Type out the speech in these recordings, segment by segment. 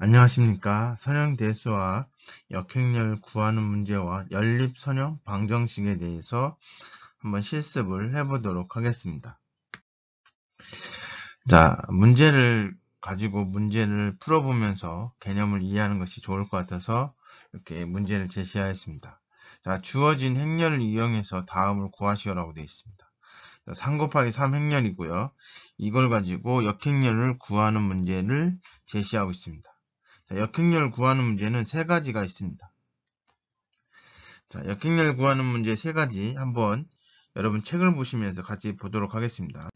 안녕하십니까. 선형대수와 역행렬 구하는 문제와 연립선형 방정식에 대해서 한번 실습을 해보도록 하겠습니다. 자, 문제를 가지고 문제를 풀어보면서 개념을 이해하는 것이 좋을 것 같아서 이렇게 문제를 제시하였습니다. 자, 주어진 행렬을 이용해서 다음을 구하시오라고 되어 있습니다. 자, 3 곱하기 3 행렬이고요. 이걸 가지고 역행렬을 구하는 문제를 제시하고 있습니다. 자, 역행렬 구하는 문제는 세 가지가 있습니다. 자, 역행렬 구하는 문제 세 가지 한번 여러분 책을 보시면서 같이 보도록 하겠습니다.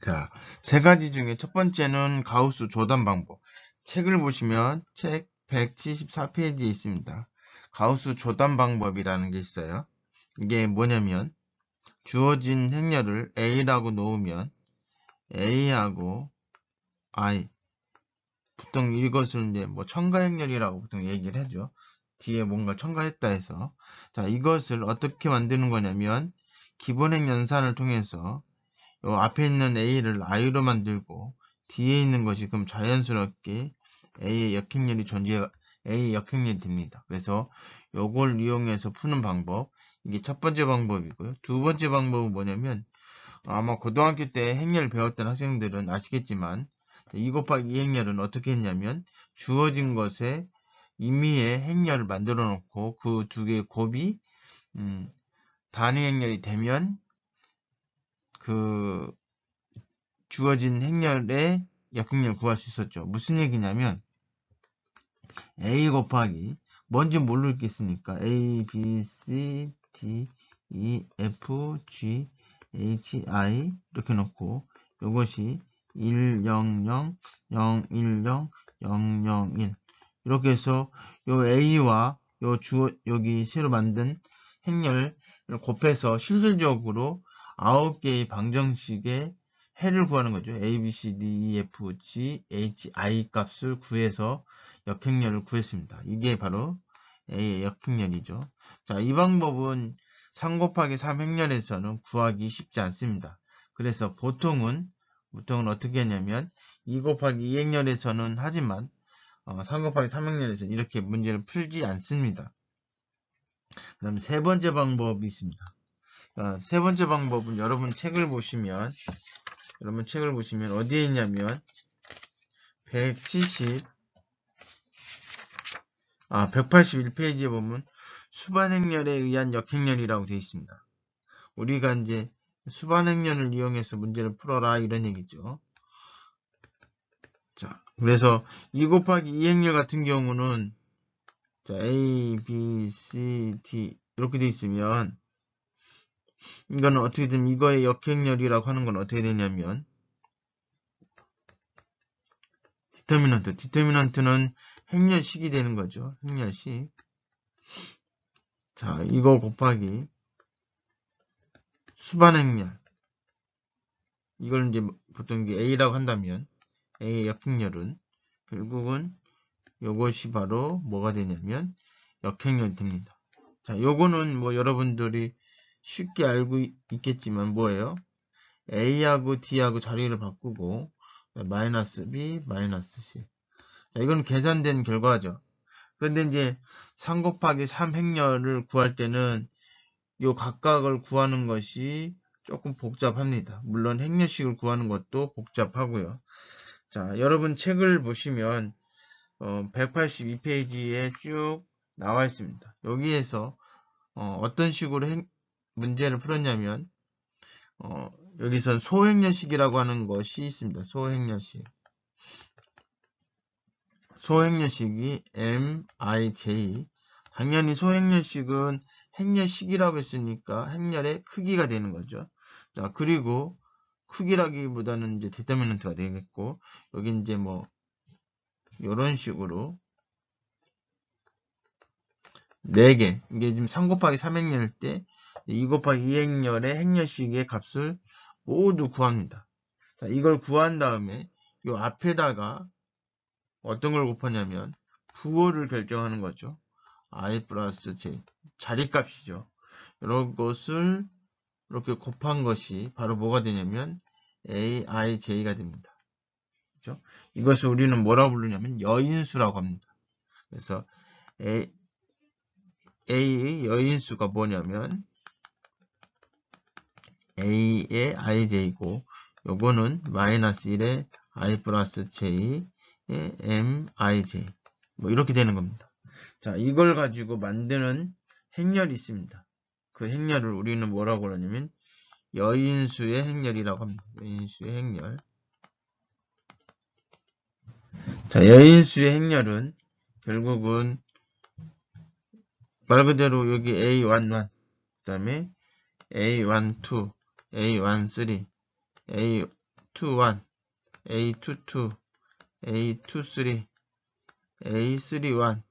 자, 세 가지 중에 첫 번째는 가우스 조단 방법. 책을 보시면 책 174페이지에 있습니다. 가우스 조단 방법이라는 게 있어요. 이게 뭐냐면 주어진 행렬을 A라고 놓으면 A하고 I, 보통 이것을 이제 뭐 첨가행렬이라고 보통 얘기를 하죠. 뒤에 뭔가 첨가했다 해서. 자, 이것을 어떻게 만드는 거냐면 기본행 연산을 통해서 요 앞에 있는 A를 I로 만들고 뒤에 있는 것이 그럼 자연스럽게 A의 역행렬이 됩니다. 그래서 요걸 이용해서 푸는 방법, 이게 첫 번째 방법이고요. 두 번째 방법은 뭐냐면 아마 고등학교 때 행렬 배웠던 학생들은 아시겠지만 2 곱하기 2 행렬은 어떻게 했냐면 주어진 것에 임의의 행렬을 만들어 놓고 그 두 개의 곱이 단위 행렬이 되면 그 주어진 행렬의 역행렬을 구할 수 있었죠. 무슨 얘기냐면 A 곱하기 뭔지 모르겠으니까 A, B, C, D, E, F, G, H, I 이렇게 놓고 이것이 1, 0, 0, 0, 1, 0, 0, 0, 1 이렇게 해서 요 A와 여기 새로 만든 행렬을 곱해서 실질적으로 9개의 방정식의 해를 구하는 거죠. A, B, C, D, E, F, G, H, I 값을 구해서 역행렬을 구했습니다. 이게 바로 A의 역행렬이죠. 자, 이 방법은 3 곱하기 3 행렬에서는 구하기 쉽지 않습니다. 그래서 보통은 어떻게 하냐면 2 곱하기 2 행렬에서는 하지만 3 곱하기 3 행렬에서는 이렇게 문제를 풀지 않습니다. 그 다음에 세 번째 방법이 있습니다. 세 번째 방법은 여러분 책을 보시면 어디에 있냐면 181페이지에 보면 수반행렬에 의한 역행렬이라고 되어 있습니다. 우리가 이제 수반행렬을 이용해서 문제를 풀어라 이런 얘기죠. 자, 그래서 2 곱하기 2 행렬 같은 경우는 자, A, B, C, D 이렇게 되어 있으면 이거는 어떻게 되면 이거의 역행렬이라고 하는 건 어떻게 되냐면 디터미넌트는 행렬식이 되는 거죠. 행렬식. 자, 이거 곱하기 수반행렬. 이걸 이제 보통 이게 A라고 한다면 A의 역행렬은 결국은 요것이 바로 뭐가 되냐면 역행렬이 됩니다. 자, 요거는 뭐 여러분들이 쉽게 알고 있겠지만 뭐예요? A하고 D하고 자리를 바꾸고 마이너스 B, 마이너스 C. 자, 이건 계산된 결과죠. 그런데 이제 3 곱하기 3 행렬을 구할 때는 요 각각을 구하는 것이 조금 복잡합니다. 물론 행렬식을 구하는 것도 복잡하고요. 자, 여러분 책을 보시면 182페이지에 쭉 나와 있습니다. 여기에서 어떤 식으로 문제를 풀었냐면 여기선 소행렬식이라고 하는 것이 있습니다. 소행렬식이 MIJ. 당연히 소행렬식은 행렬식이라고 했으니까 행렬의 크기가 되는 거죠. 자, 그리고 크기라기보다는 이제 디터미넌트가 되겠고, 여기 이제 뭐 이런 식으로 4개, 이게 지금 3 곱하기 3 행렬일 때 2 곱하기 2 행렬의 행렬식의 값을 모두 구합니다. 자, 이걸 구한 다음에 이 앞에다가 어떤 걸 곱하냐면 부호를 결정하는 거죠. I 플러스 J, 자리값이죠. 이런 것을 이렇게 곱한 것이 바로 뭐가 되냐면 AIJ가 됩니다. 되겠죠. 이것을 우리는 뭐라고 부르냐면 여인수라고 합니다. 그래서 A의 여인수가 뭐냐면 A의 ij이고 요거는 마이너스 1의 i 플러스 j의 mij 뭐 이렇게 되는 겁니다. 자, 이걸 가지고 만드는 행렬이 있습니다. 그 행렬을 우리는 뭐라고 하냐면 여인수의 행렬이라고 합니다. 여인수의 행렬. 자, 여인수의 행렬은 결국은 말 그대로 여기 A11, 그 다음에 A12, A13, A21, A22, A23, A31,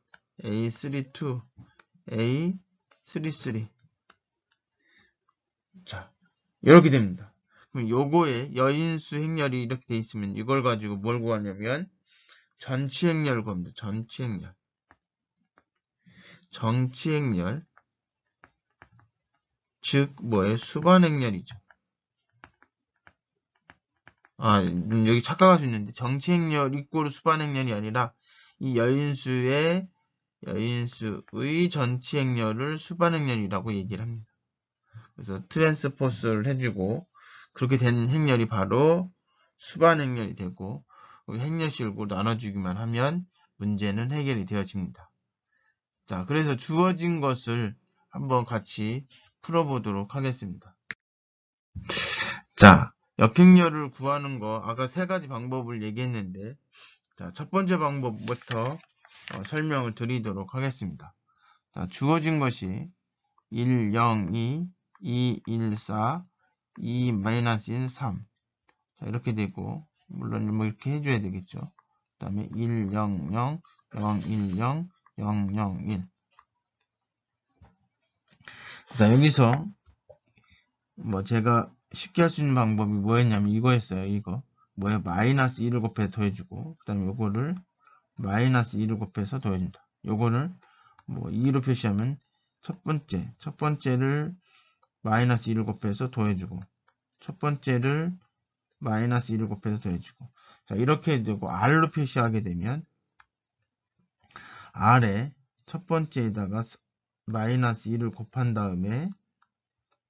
A32, A33. 자, 이렇게 됩니다. 그럼 요거에 여인수 행렬이 이렇게 돼 있으면 이걸 가지고 뭘 구하냐면 전치 행렬을 구합니다. 전치 행렬. 정치 행렬. 즉 뭐예요? 수반 행렬이죠. 여기 착각할 수 있는데 정치 행렬 이꼬르 수반 행렬이 아니라 이 여인수의 전치 행렬을 수반 행렬이라고 얘기를 합니다. 그래서 트랜스포스를 해주고 그렇게 된 행렬이 바로 수반 행렬이 되고 행렬식으로 나눠주기만 하면 문제는 해결이 되어집니다. 자, 그래서 주어진 것을 한번 같이 풀어보도록 하겠습니다. 자, 역행렬을 구하는 거 아까 세 가지 방법을 얘기했는데 자, 첫 번째 방법부터 설명을 드리도록 하겠습니다. 자, 주어진 것이 1, 0, 2, 2, 1, 4, 2, 마이너스 1, 3. 자, 이렇게 되고, 물론 뭐 이렇게 해줘야 되겠죠. 그 다음에 1, 0, 0, 0, 1, 0, 0, 0, 1. 자, 여기서 뭐 제가 쉽게 할 수 있는 방법이 뭐였냐면 이거였어요. 이거. 뭐예요? 마이너스 1을 곱해서 더해주고, 그 다음에 요거를 마이너스 2를 곱해서 더해줍니다. 요거를 뭐 2로 표시하면 첫 번째를 마이너스 2를 곱해서 더해주고, 첫 번째를 마이너스 2를 곱해서 더해주고. 자, 이렇게 되고, R로 표시하게 되면, R에 첫 번째에다가 마이너스 2를 곱한 다음에,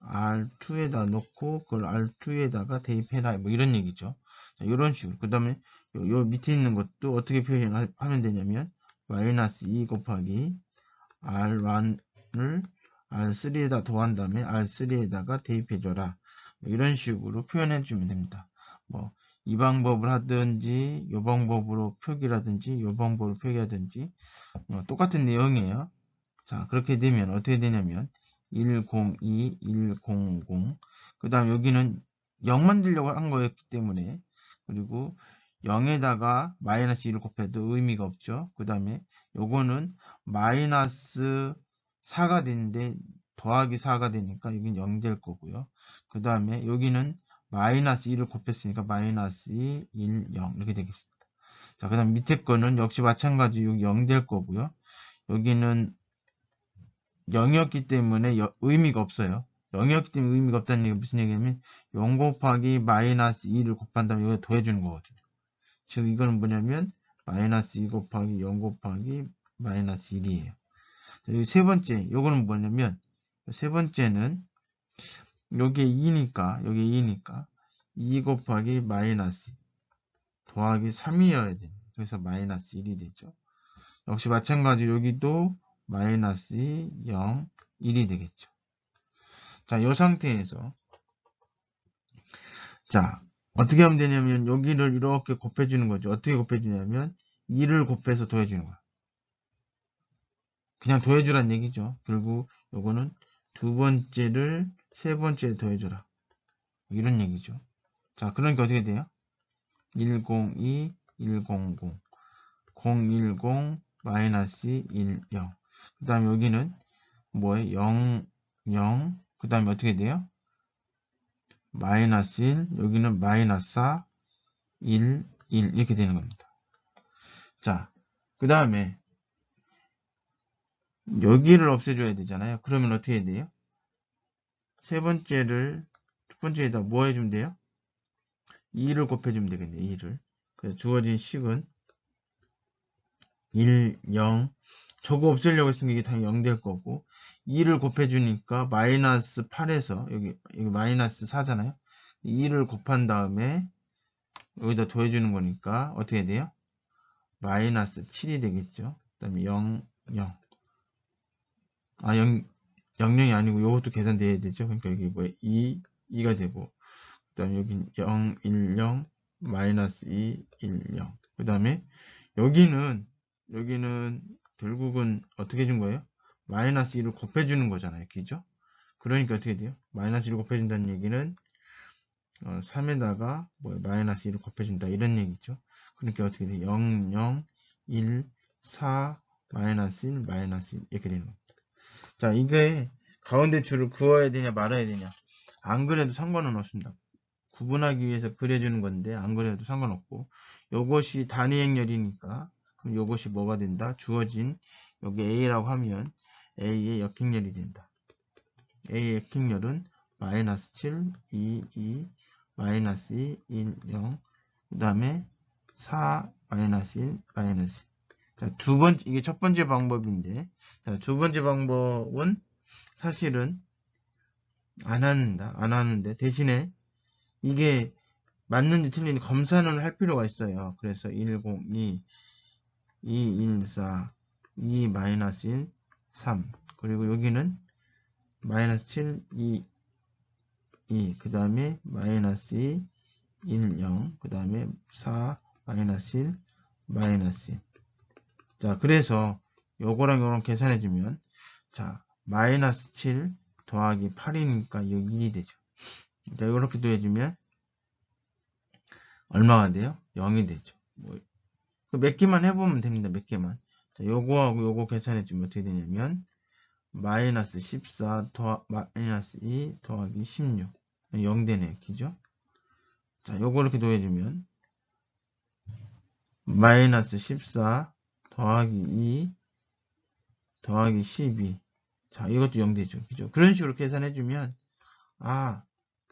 R2에다 놓고, 그걸 R2에다가 대입해라. 뭐 이런 얘기죠. 자, 이런 식으로. 그 다음에, 요 밑에 있는 것도 어떻게 표현하면 되냐면, 마이너스 2 곱하기 R1을 R3에다 더한 다음에 R3에다가 대입해줘라. 뭐 이런 식으로 표현해주면 됩니다. 뭐, 이 방법을 하든지, 요 방법으로 표기라든지, 요 방법으로 표기하든지, 똑같은 내용이에요. 자, 그렇게 되면 어떻게 되냐면, 102, 100, 그 다음 여기는 0 만들려고 한 거였기 때문에, 그리고 0에다가 마이너스 2를 곱해도 의미가 없죠. 그 다음에 요거는 마이너스 4가 되는데 더하기 4가 되니까 여기는 0 될 거고요. 그 다음에 여기는 마이너스 2를 곱했으니까 마이너스 2, 1, 0 이렇게 되겠습니다. 자, 그 다음 밑에 거는 역시 마찬가지 여기 0 될 거고요. 여기는 0이었기 때문에 의미가 없어요. 0이었기 때문에 의미가 없다는 얘기가 무슨 얘기냐면 0 곱하기 마이너스 2를 곱한다면 여기 더해주는 거거든요. 즉 이거는 뭐냐면 마이너스 2 곱하기 0 곱하기 마이너스 1이에요. 여기 세 번째, 요거는 뭐냐면 세 번째는 여기에 2니까 여기 2니까 2 곱하기 마이너스 더하기 3이어야 돼요. 그래서 마이너스 1이 되죠. 역시 마찬가지 여기도 마이너스 2, 0, 1이 되겠죠. 자, 이 상태에서 자, 어떻게 하면 되냐면 여기를 이렇게 곱해주는 거죠. 어떻게 곱해주냐면 2를 곱해서 더해주는 거야. 그냥 더해주란 얘기죠. 결국 요거는 두 번째를 세 번째에 더해줘라. 이런 얘기죠. 자, 그러니까 어떻게 돼요? 102, 100, 010, 마이너스 10. 그 다음에 여기는 뭐예요? 0, 0. 그 다음에 어떻게 돼요? 마이너스 1. 여기는 마이너스 4, 1, 1. 이렇게 되는 겁니다. 자, 그 다음에 여기를 없애줘야 되잖아요. 그러면 어떻게 해야 돼요? 세 번째를 첫 번째에다 뭐 해주면 돼요? 2를 곱해주면 되겠네요. 2를. 그래서 주어진 식은 1, 0. 저거 없애려고 했으면 이게 당연히 0 될 거고, 2를 곱해주니까 마이너스 8에서, 여기 마이너스 4잖아요? 2를 곱한 다음에 여기다 더해주는 거니까 어떻게 돼요? 마이너스 7이 되겠죠? 그 다음에 0, 0. 0이 아니고 이것도 계산돼야 되죠? 그러니까 여기 뭐 2가 되고, 그 다음에 여기 0, 1, 0, 마이너스 2, 1, 0. 그 다음에 여기는 결국은 어떻게 해준 거예요? 마이너스 2를 곱해주는 거잖아요. 그죠? 그러니까 어떻게 돼요? 마이너스 1을 곱해준다는 얘기는 3에다가 마이너스 1을 곱해준다 이런 얘기죠. 그러니까 어떻게 돼요? 0, 0, 1, 4, 마이너스 1, 마이너스 1 이렇게 되는 겁니다. 자, 이게 가운데 줄을 그어야 되냐 말아야 되냐 안 그래도 상관은 없습니다. 구분하기 위해서 그려주는 건데 안 그래도 상관없고, 요것이 단위 행렬이니까 그럼 요것이 뭐가 된다? 주어진 여기 A라고 하면 A의 역행렬이 된다. A의 역행렬은 마이너스 7, 2, 2, 마이너스 2, 1, 0, 그 다음에 4, 마이너스 1, 마이너스 1. 자, 이게 첫 번째 방법인데, 자, 두 번째 방법은 사실은 안 하는데, 대신에 이게 맞는지 틀린지 검사는 할 필요가 있어요. 그래서 102, 214, 2 마이너스 1, 3. 그리고 여기는 마이너스 7, 2, 2. 그 다음에 마이너스 2, 1, 0. 그 다음에 4, 마이너스 1, 마이너스 1. 자, 그래서 요거랑 요거랑 계산해주면, 자, 마이너스 7 더하기 8이니까 여기 2이 되죠. 자, 이렇게 더해주면 얼마가 돼요? 0이 되죠. 몇 개만 해보면 됩니다. 몇 개만. 자, 요거하고 요거 계산해주면 어떻게 되냐면, 마이너스 14 마이너스 2 더하기 16. 0 되네요. 그죠? 자, 요거 이렇게 더해주면, 마이너스 14 더하기 2 더하기 12. 자, 이것도 0 되죠. 그죠? 그런 식으로 계산해주면,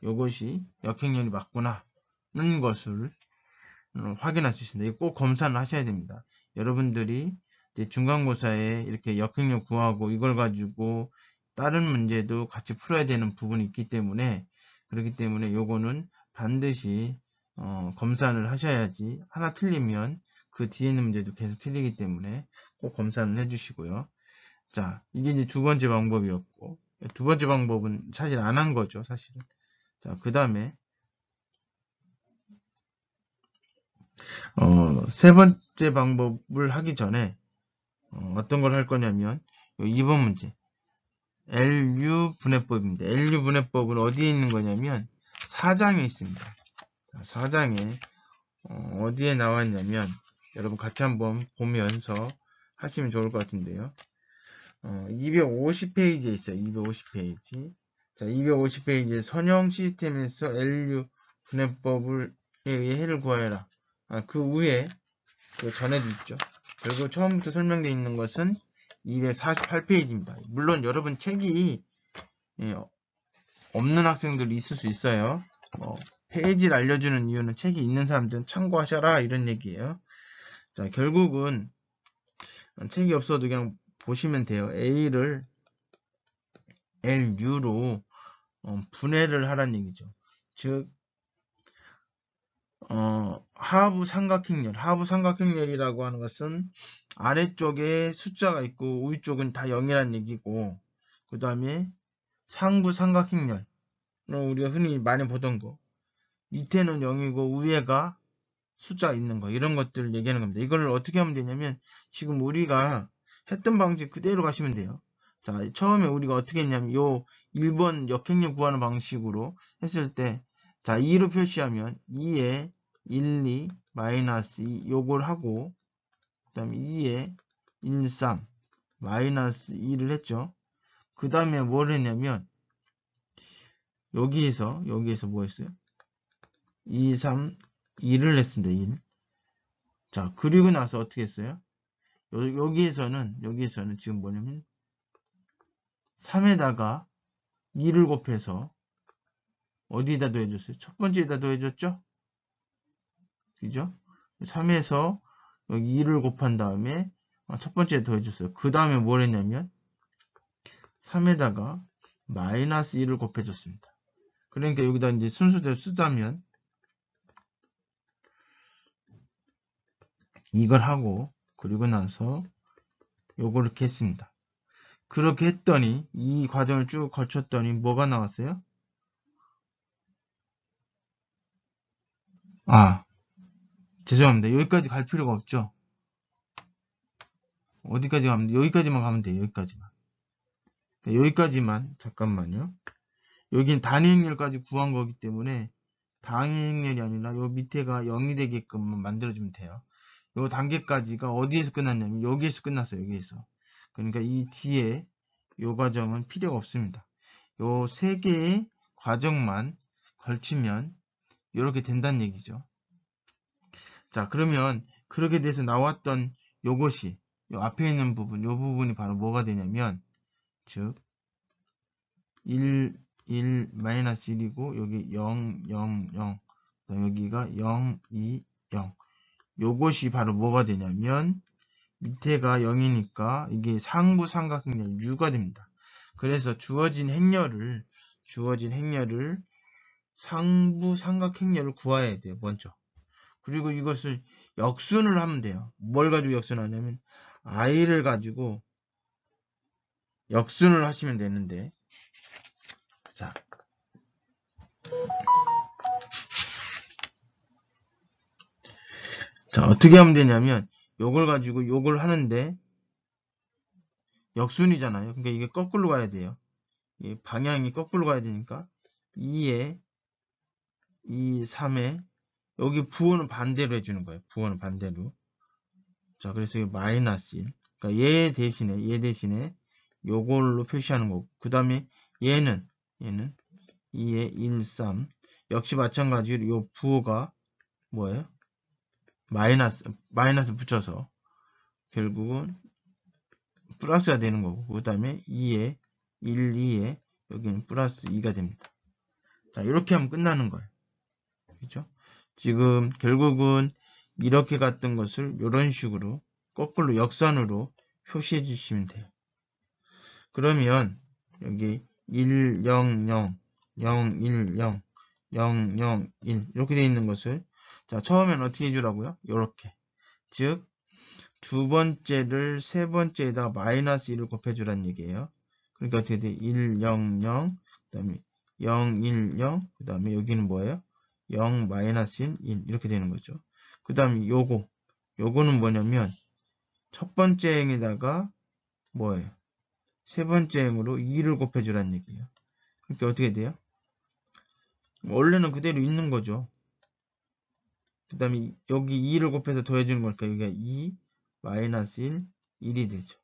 요것이 역행렬이 맞구나. 는 것을 확인할 수 있습니다. 이거 꼭 검사는 하셔야 됩니다. 여러분들이 이제 중간고사에 이렇게 역행렬 구하고 이걸 가지고 다른 문제도 같이 풀어야 되는 부분이 있기 때문에, 그렇기 때문에 요거는 반드시 검사를 하셔야지, 하나 틀리면 그 뒤에 있는 문제도 계속 틀리기 때문에 꼭 검사를 해주시고요. 자, 이게 이제 두 번째 방법이었고, 두 번째 방법은 사실 안 한 거죠, 사실은. 자, 그 다음에 세 번째 방법을 하기 전에 어떤 걸 할 거냐면 2번 문제 LU 분해법입니다. LU 분해법은 어디에 있는 거냐면 4장에 있습니다. 4장에 어디에 나왔냐면 여러분 같이 한번 보면서 하시면 좋을 것 같은데요. 250페이지에 있어요. 250페이지. 자, 250페이지에 선형 시스템에서 LU 분해법에 의해 해를 구하여라. 그 위에 그 전에도 있죠. 그리고 처음부터 설명되어 있는 것은 248페이지입니다. 물론 여러분 책이 없는 학생들이 있을 수 있어요. 페이지를 알려주는 이유는 책이 있는 사람들은 참고하셔라 이런 얘기예요. 자, 결국은 책이 없어도 그냥 보시면 돼요. A를 LU로 분해를 하라는 얘기죠. 즉 하부 삼각형열이라고 하는 것은 아래쪽에 숫자가 있고 위쪽은 다 0이라는 얘기고, 그 다음에 상부 삼각형열, 우리가 흔히 많이 보던 거, 밑에는 0이고 위에가 숫자 있는 거, 이런 것들을 얘기하는 겁니다. 이걸 어떻게 하면 되냐면 지금 우리가 했던 방식 그대로 가시면 돼요. 자, 처음에 우리가 어떻게 했냐면 요 1번 역행렬 구하는 방식으로 했을 때, 자, 2로 표시하면 2에 1, 2, 마이너스 2 요걸 하고, 그 다음에 2에 1, 3 마이너스 2를 했죠. 그 다음에 뭘 했냐면 여기에서 뭐 했어요? 2, 3, 2를 했습니다. 1. 자, 그리고 나서 어떻게 했어요? 여기에서는 지금 뭐냐면 3에다가 2를 곱해서 어디에다 더해줬어요? 첫 번째에다 더해줬죠? 그죠? 3에서 여기 2를 곱한 다음에 첫 번째 더해줬어요. 그 다음에 뭘 했냐면 3에다가 마이너스 1을 곱해줬습니다. 그러니까 여기다 이제 순서대로 쓰자면 이걸 하고 그리고 나서 요걸 이렇게 했습니다. 그렇게 했더니 이 과정을 쭉 거쳤더니 뭐가 나왔어요? 죄송합니다. 여기까지 갈 필요가 없죠. 어디까지 가면 돼? 여기까지만 가면 돼요. 여기까지만. 여기까지만 잠깐만요. 여긴 단위행렬까지 구한 거기 때문에 단위행렬이 아니라 요 밑에가 0이 되게끔 만들어주면 돼요. 요 단계까지가 어디에서 끝났냐면 여기에서 끝났어요. 여기에서. 그러니까 이 뒤에 요 과정은 필요가 없습니다. 요 세 개의 과정만 걸치면 이렇게 된다는 얘기죠. 자, 그러면 그렇게 돼서 나왔던 요것이 요 앞에 있는 부분, 요 부분이 바로 뭐가 되냐면 즉 1, 1, 마이너스 1이고 여기 0, 0, 0 여기가 0, 2, 0 요것이 바로 뭐가 되냐면 밑에가 0이니까 이게 상부 삼각형렬 U가 됩니다. 그래서 주어진 행렬을 상부 삼각형렬을 구해야 돼요. 먼저. 그리고 이것을 역순을 하면 돼요. 뭘 가지고 역순하냐면 i를 가지고 역순을 하시면 되는데 자 어떻게 하면 되냐면 요걸 가지고 요걸 하는데 역순이잖아요. 그러니까 이게 거꾸로 가야 돼요. 이 방향이 거꾸로 가야 되니까 2에 2, 3에 여기 부호는 반대로 해주는 거예요. 부호는 반대로. 자, 그래서 이 마이너스 1. 그러니까 얘 대신에 요걸로 표시하는 거고. 그 다음에 얘는 2에 1, 3. 역시 마찬가지로 요 부호가 뭐예요? 마이너스 붙여서 결국은 플러스가 되는 거고. 그 다음에 2에 1, 2에 여기는 플러스 2가 됩니다. 자, 이렇게 하면 끝나는 거예요. 그죠? 지금 결국은 이렇게 갔던 것을 이런 식으로 거꾸로 역선으로 표시해 주시면 돼요. 그러면 여기 1, 0, 0, 0, 1, 0, 0, 0, 1 이렇게 되어 있는 것을 자 처음엔 어떻게 해주라고요? 이렇게 즉 두 번째를 세 번째에다가 마이너스 1을 곱해주라는 얘기예요. 그러니까 어떻게 돼? 1, 0, 0 그 다음에 0, 1, 0 그 다음에 여기는 뭐예요? 0, 마이너스 1, 1 이렇게 되는 거죠. 그 다음에 요거는 뭐냐면 첫 번째 행에다가 뭐예요? 세 번째 행으로 2를 곱해주라는 얘기예요. 그러니까 어떻게 돼요? 원래는 그대로 있는 거죠. 그 다음에 여기 2를 곱해서 더해주는 거니까 여기가 2, 마이너스 1, 1이 되죠.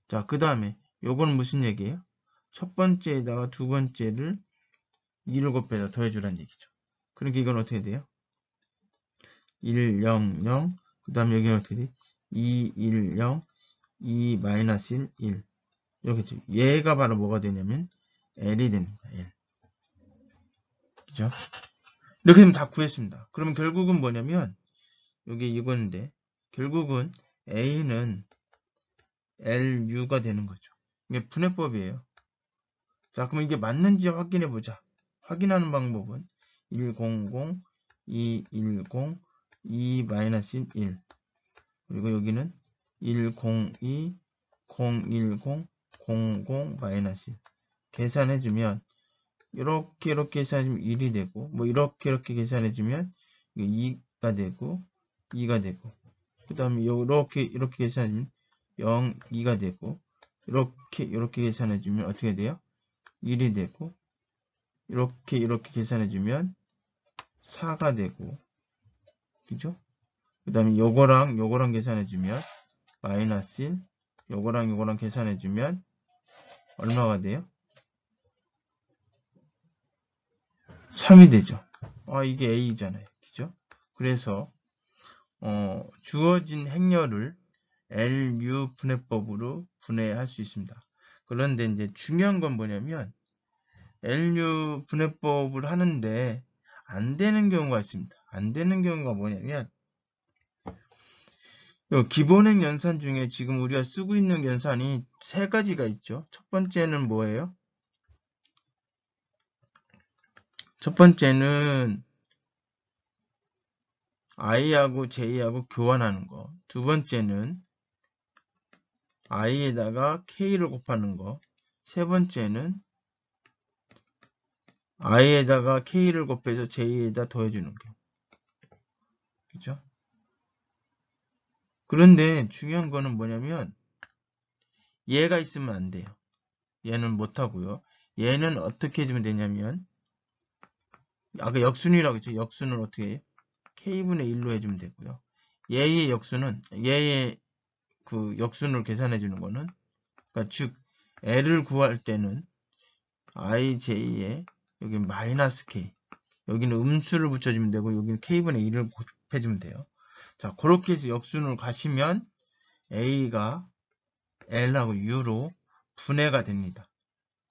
자, 그 다음에 요거는 무슨 얘기예요? 첫 번째에다가 두 번째를 2를 곱해서 더해주라는 얘기죠. 그러니까 이건 어떻게 돼요? 1, 0, 0. 그 다음에 여기는 어떻게 돼? 2, 1, 0. 2, 마이너스 1, 1. 이렇게 죠. 얘가 바로 뭐가 되냐면 L이 됩니다. L. 그죠? 이렇게 되면 다 구했습니다. 그러면 결국은 뭐냐면 여기 이건데 결국은 A는 LU가 되는 거죠. 이게 분해법이에요. 자, 그럼 이게 맞는지 확인해 보자. 확인하는 방법은 100, 210, 2-1, 그리고 여기는 102, 010, 00-1 계산해주면 이렇게 계산해주면 1이 되고 뭐 이렇게 계산해주면 2가 되고 2가 되고 그 다음에 이렇게 계산해주면 0, 2가 되고 이렇게 계산해주면 어떻게 돼요? 1이 되고 이렇게 계산해주면 4가 되고 그죠? 그 다음에 요거랑 계산해주면 마이너스 1 요거랑 계산해주면 얼마가 돼요? 3이 되죠. 이게 A잖아요. 그죠? 그래서 주어진 행렬을 LU 분해법으로 분해할 수 있습니다. 그런데 이제 중요한 건 뭐냐면 LU 분해법을 하는데 안 되는 경우가 있습니다. 안 되는 경우가 뭐냐면 요 기본행 연산 중에 지금 우리가 쓰고 있는 연산이 세 가지가 있죠. 첫 번째는 뭐예요? 첫 번째는 i하고 j하고 교환하는 거. 두 번째는 i에다가 k를 곱하는 거. 세 번째는 i에다가 k를 곱해서 j에다 더해주는 거. 그죠? 그런데 중요한 거는 뭐냐면 얘가 있으면 안 돼요. 얘는 못하고요. 얘는 어떻게 해주면 되냐면 아까 역순이라고 했죠. 역순을 어떻게 해요? k분의 1로 해주면 되고요. 얘의 역순은 얘의 그 역순을 계산해 주는 거는 그러니까 즉 l을 구할 때는 ij에 여기 마이너스 k 여기는 음수를 붙여주면 되고 여기는 k분의 1을 곱해주면 돼요. 자 그렇게 해서 역순을 가시면 a가 l하고 u로 분해가 됩니다.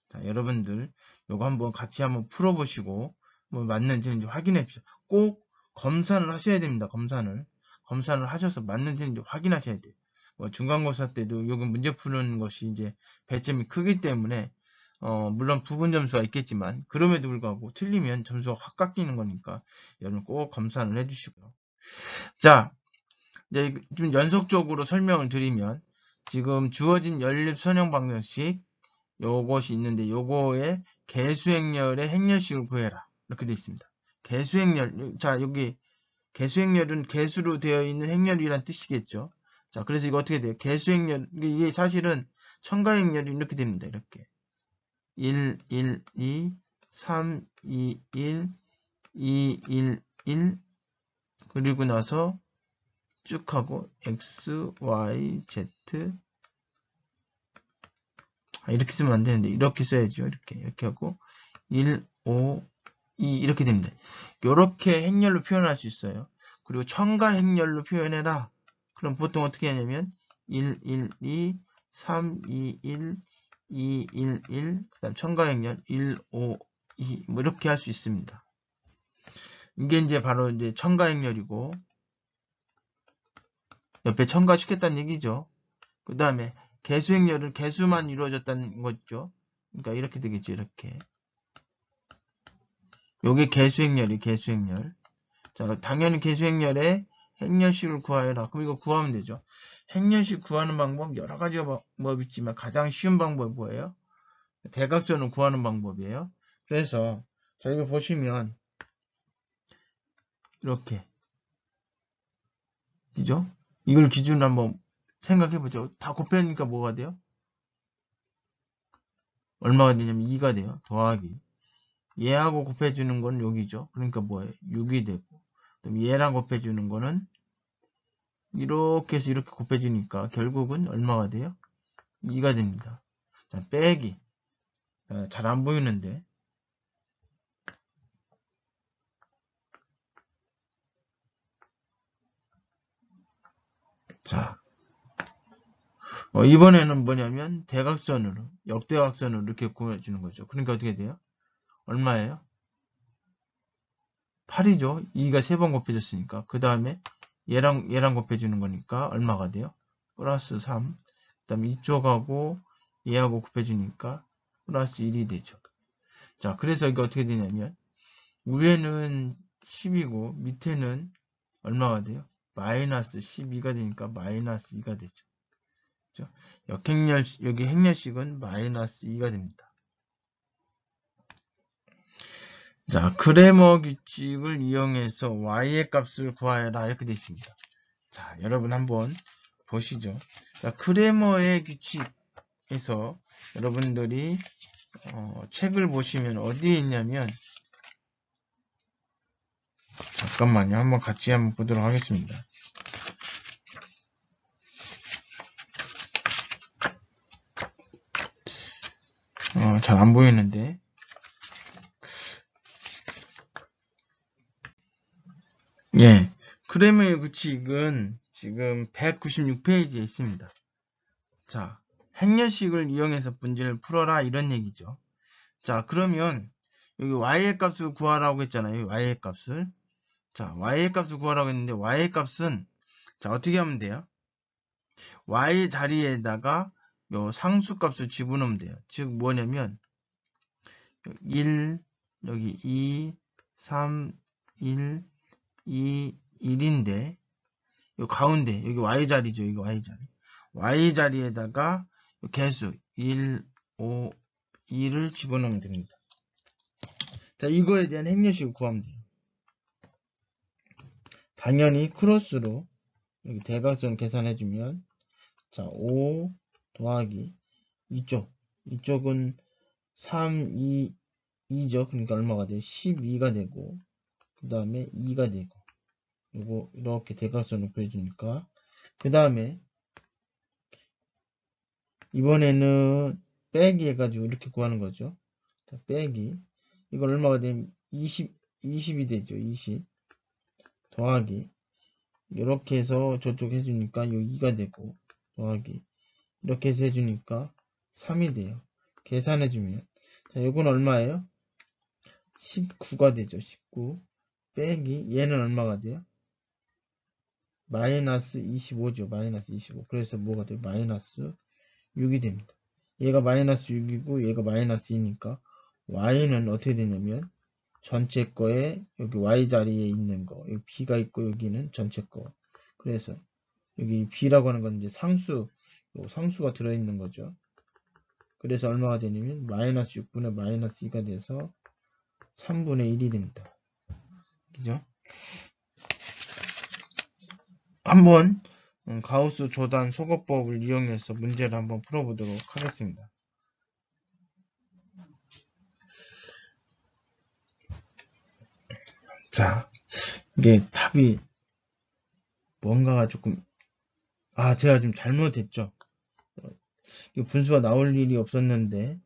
자 여러분들 요거 한번 같이 한번 풀어보시고 뭐 맞는지 확인해 주세요. 꼭 검사를 하셔야 됩니다. 검사를 하셔서 맞는지 확인하셔야 돼요. 뭐 중간고사 때도 여기 문제 푸는 것이 이제 배점이 크기 때문에 물론 부분 점수가 있겠지만 그럼에도 불구하고 틀리면 점수가 확 깎이는 거니까 여러분 꼭 검사를 해주시고요. 자 이제 좀 연속적으로 설명을 드리면 지금 주어진 연립 선형 방정식 요것이 있는데 요거의 개수행렬의 행렬식을 구해라 이렇게 되어 있습니다. 개수행렬 자 여기 개수행렬은 개수로 되어 있는 행렬이란 뜻이겠죠. 자 그래서 이거 어떻게 돼요? 개수행렬 이게 사실은 첨가행렬이 이렇게 됩니다. 이렇게 1, 1, 2, 3, 2, 1, 2, 1, 1 그리고 나서 쭉 하고 x, y, z 이렇게 쓰면 안 되는데 이렇게 써야죠. 이렇게 하고 1, 5, 2 이렇게 됩니다. 이렇게 행렬로 표현할 수 있어요. 그리고 첨가 행렬로 표현해라. 그럼 보통 어떻게 하냐면 1, 1, 2, 3, 2, 1, 2, 1, 1, 그 다음 첨가 행렬 1, 5, 2, 뭐 이렇게 할 수 있습니다. 이게 이제 바로 이제 첨가 행렬이고, 옆에 첨가시켰다는 얘기죠. 그 다음에 개수 행렬은 개수만 이루어졌다는 거죠. 그러니까 이렇게 되겠죠, 이렇게. 요게 개수 행렬이 개수 행렬. 자, 당연히 개수 행렬의 행렬식을 구하여라. 그럼 이거 구하면 되죠. 행렬식 구하는 방법 여러 가지 방법이 있지만 가장 쉬운 방법이 뭐예요? 대각선을 구하는 방법이에요. 그래서 저희가 보시면 이렇게 그죠? 이걸 기준으로 한번 생각해 보죠. 다 곱해니까 뭐가 돼요? 얼마가 되냐면 2가 돼요. 더하기 얘하고 곱해주는 건 여기죠. 그러니까 뭐예요? 6이 되고 그럼 얘랑 곱해주는 거는 이렇게 해서 이렇게 곱해지니까 결국은 얼마가 돼요? 2가 됩니다. 자, 빼기. 잘 안 보이는데. 자, 이번에는 뭐냐면 대각선으로, 역대각선으로 이렇게 구해주는 거죠. 그러니까 어떻게 돼요? 얼마예요? 8이죠. 2가 3번 곱해졌으니까. 그 다음에 얘랑 곱해주는 거니까 얼마가 돼요? 플러스 3. 그 다음에 이쪽하고 얘하고 곱해주니까 플러스 1이 되죠. 자, 그래서 이게 어떻게 되냐면 위에는 10이고 밑에는 얼마가 돼요? 마이너스 12가 되니까 마이너스 2가 되죠. 그렇죠? 역행렬, 여기 행렬식은 마이너스 2가 됩니다. 자, 크레머 규칙을 이용해서 y의 값을 구하여라 이렇게 되어 있습니다. 자, 여러분 한번 보시죠. 자, 크레머의 규칙에서 여러분들이 책을 보시면 어디에 있냐면 잠깐만요. 한번 같이 한번 보도록 하겠습니다. 잘 안 보이는데. 예. 크레머의 규칙은 지금 196페이지에 있습니다. 자, 행렬식을 이용해서 문제를 풀어라 이런 얘기죠. 자, 그러면 여기 y의 값을 구하라고 했잖아요. y의 값을. 자, y의 값을 구하라고 했는데 y의 값은 자, 어떻게 하면 돼요? y 자리에다가 요 상수값을 집어넣으면 돼요. 즉 뭐냐면 1, 여기 2, 3, 1, 2, 1인데 요 가운데 여기 y 자리죠. 여기 y 자리. y 자리에다가 개수 1, 5, 2를 집어넣으면 됩니다. 자, 이거에 대한 행렬식을 구하면 돼요. 당연히 크로스로 여기 대각선 계산해주면 자, 5 더하기 이쪽은 3, 2, 2죠. 그러니까 얼마가 돼요? 12가 되고 그 다음에 2가 되고 요거 이렇게 대각선을 그려주니까 그 다음에 이번에는 빼기 해가지고 이렇게 구하는 거죠. 자, 빼기 이건 얼마가 되면 20이 되죠. 20 더하기 이렇게 해서 저쪽 해주니까 요 2가 되고 더하기 이렇게 해서 해주니까 3이 돼요. 계산해주면 자, 요건 얼마예요? 19가 되죠. 19 빼기 얘는 얼마가 돼요? 마이너스 25죠. 마이너스 25. 그래서 뭐가 돼요? 마이너스 6이 됩니다. 얘가 마이너스 6이고 얘가 마이너스 2니까 y는 어떻게 되냐면 전체 거에 여기 y 자리에 있는 거 여기 b가 있고 여기는 전체 거. 그래서 여기 b라고 하는 건 이제 상수가 들어있는 거죠. 그래서 얼마가 되냐면 마이너스 6분의 마이너스 2가 돼서 3분의 1이 됩니다. 그죠? 한번 가우스 조단 소거법을 이용해서 문제를 한번 풀어보도록 하겠습니다. 자, 이게 답이 뭔가가 조금 제가 지금 잘못했죠. 분수가 나올 일이 없었는데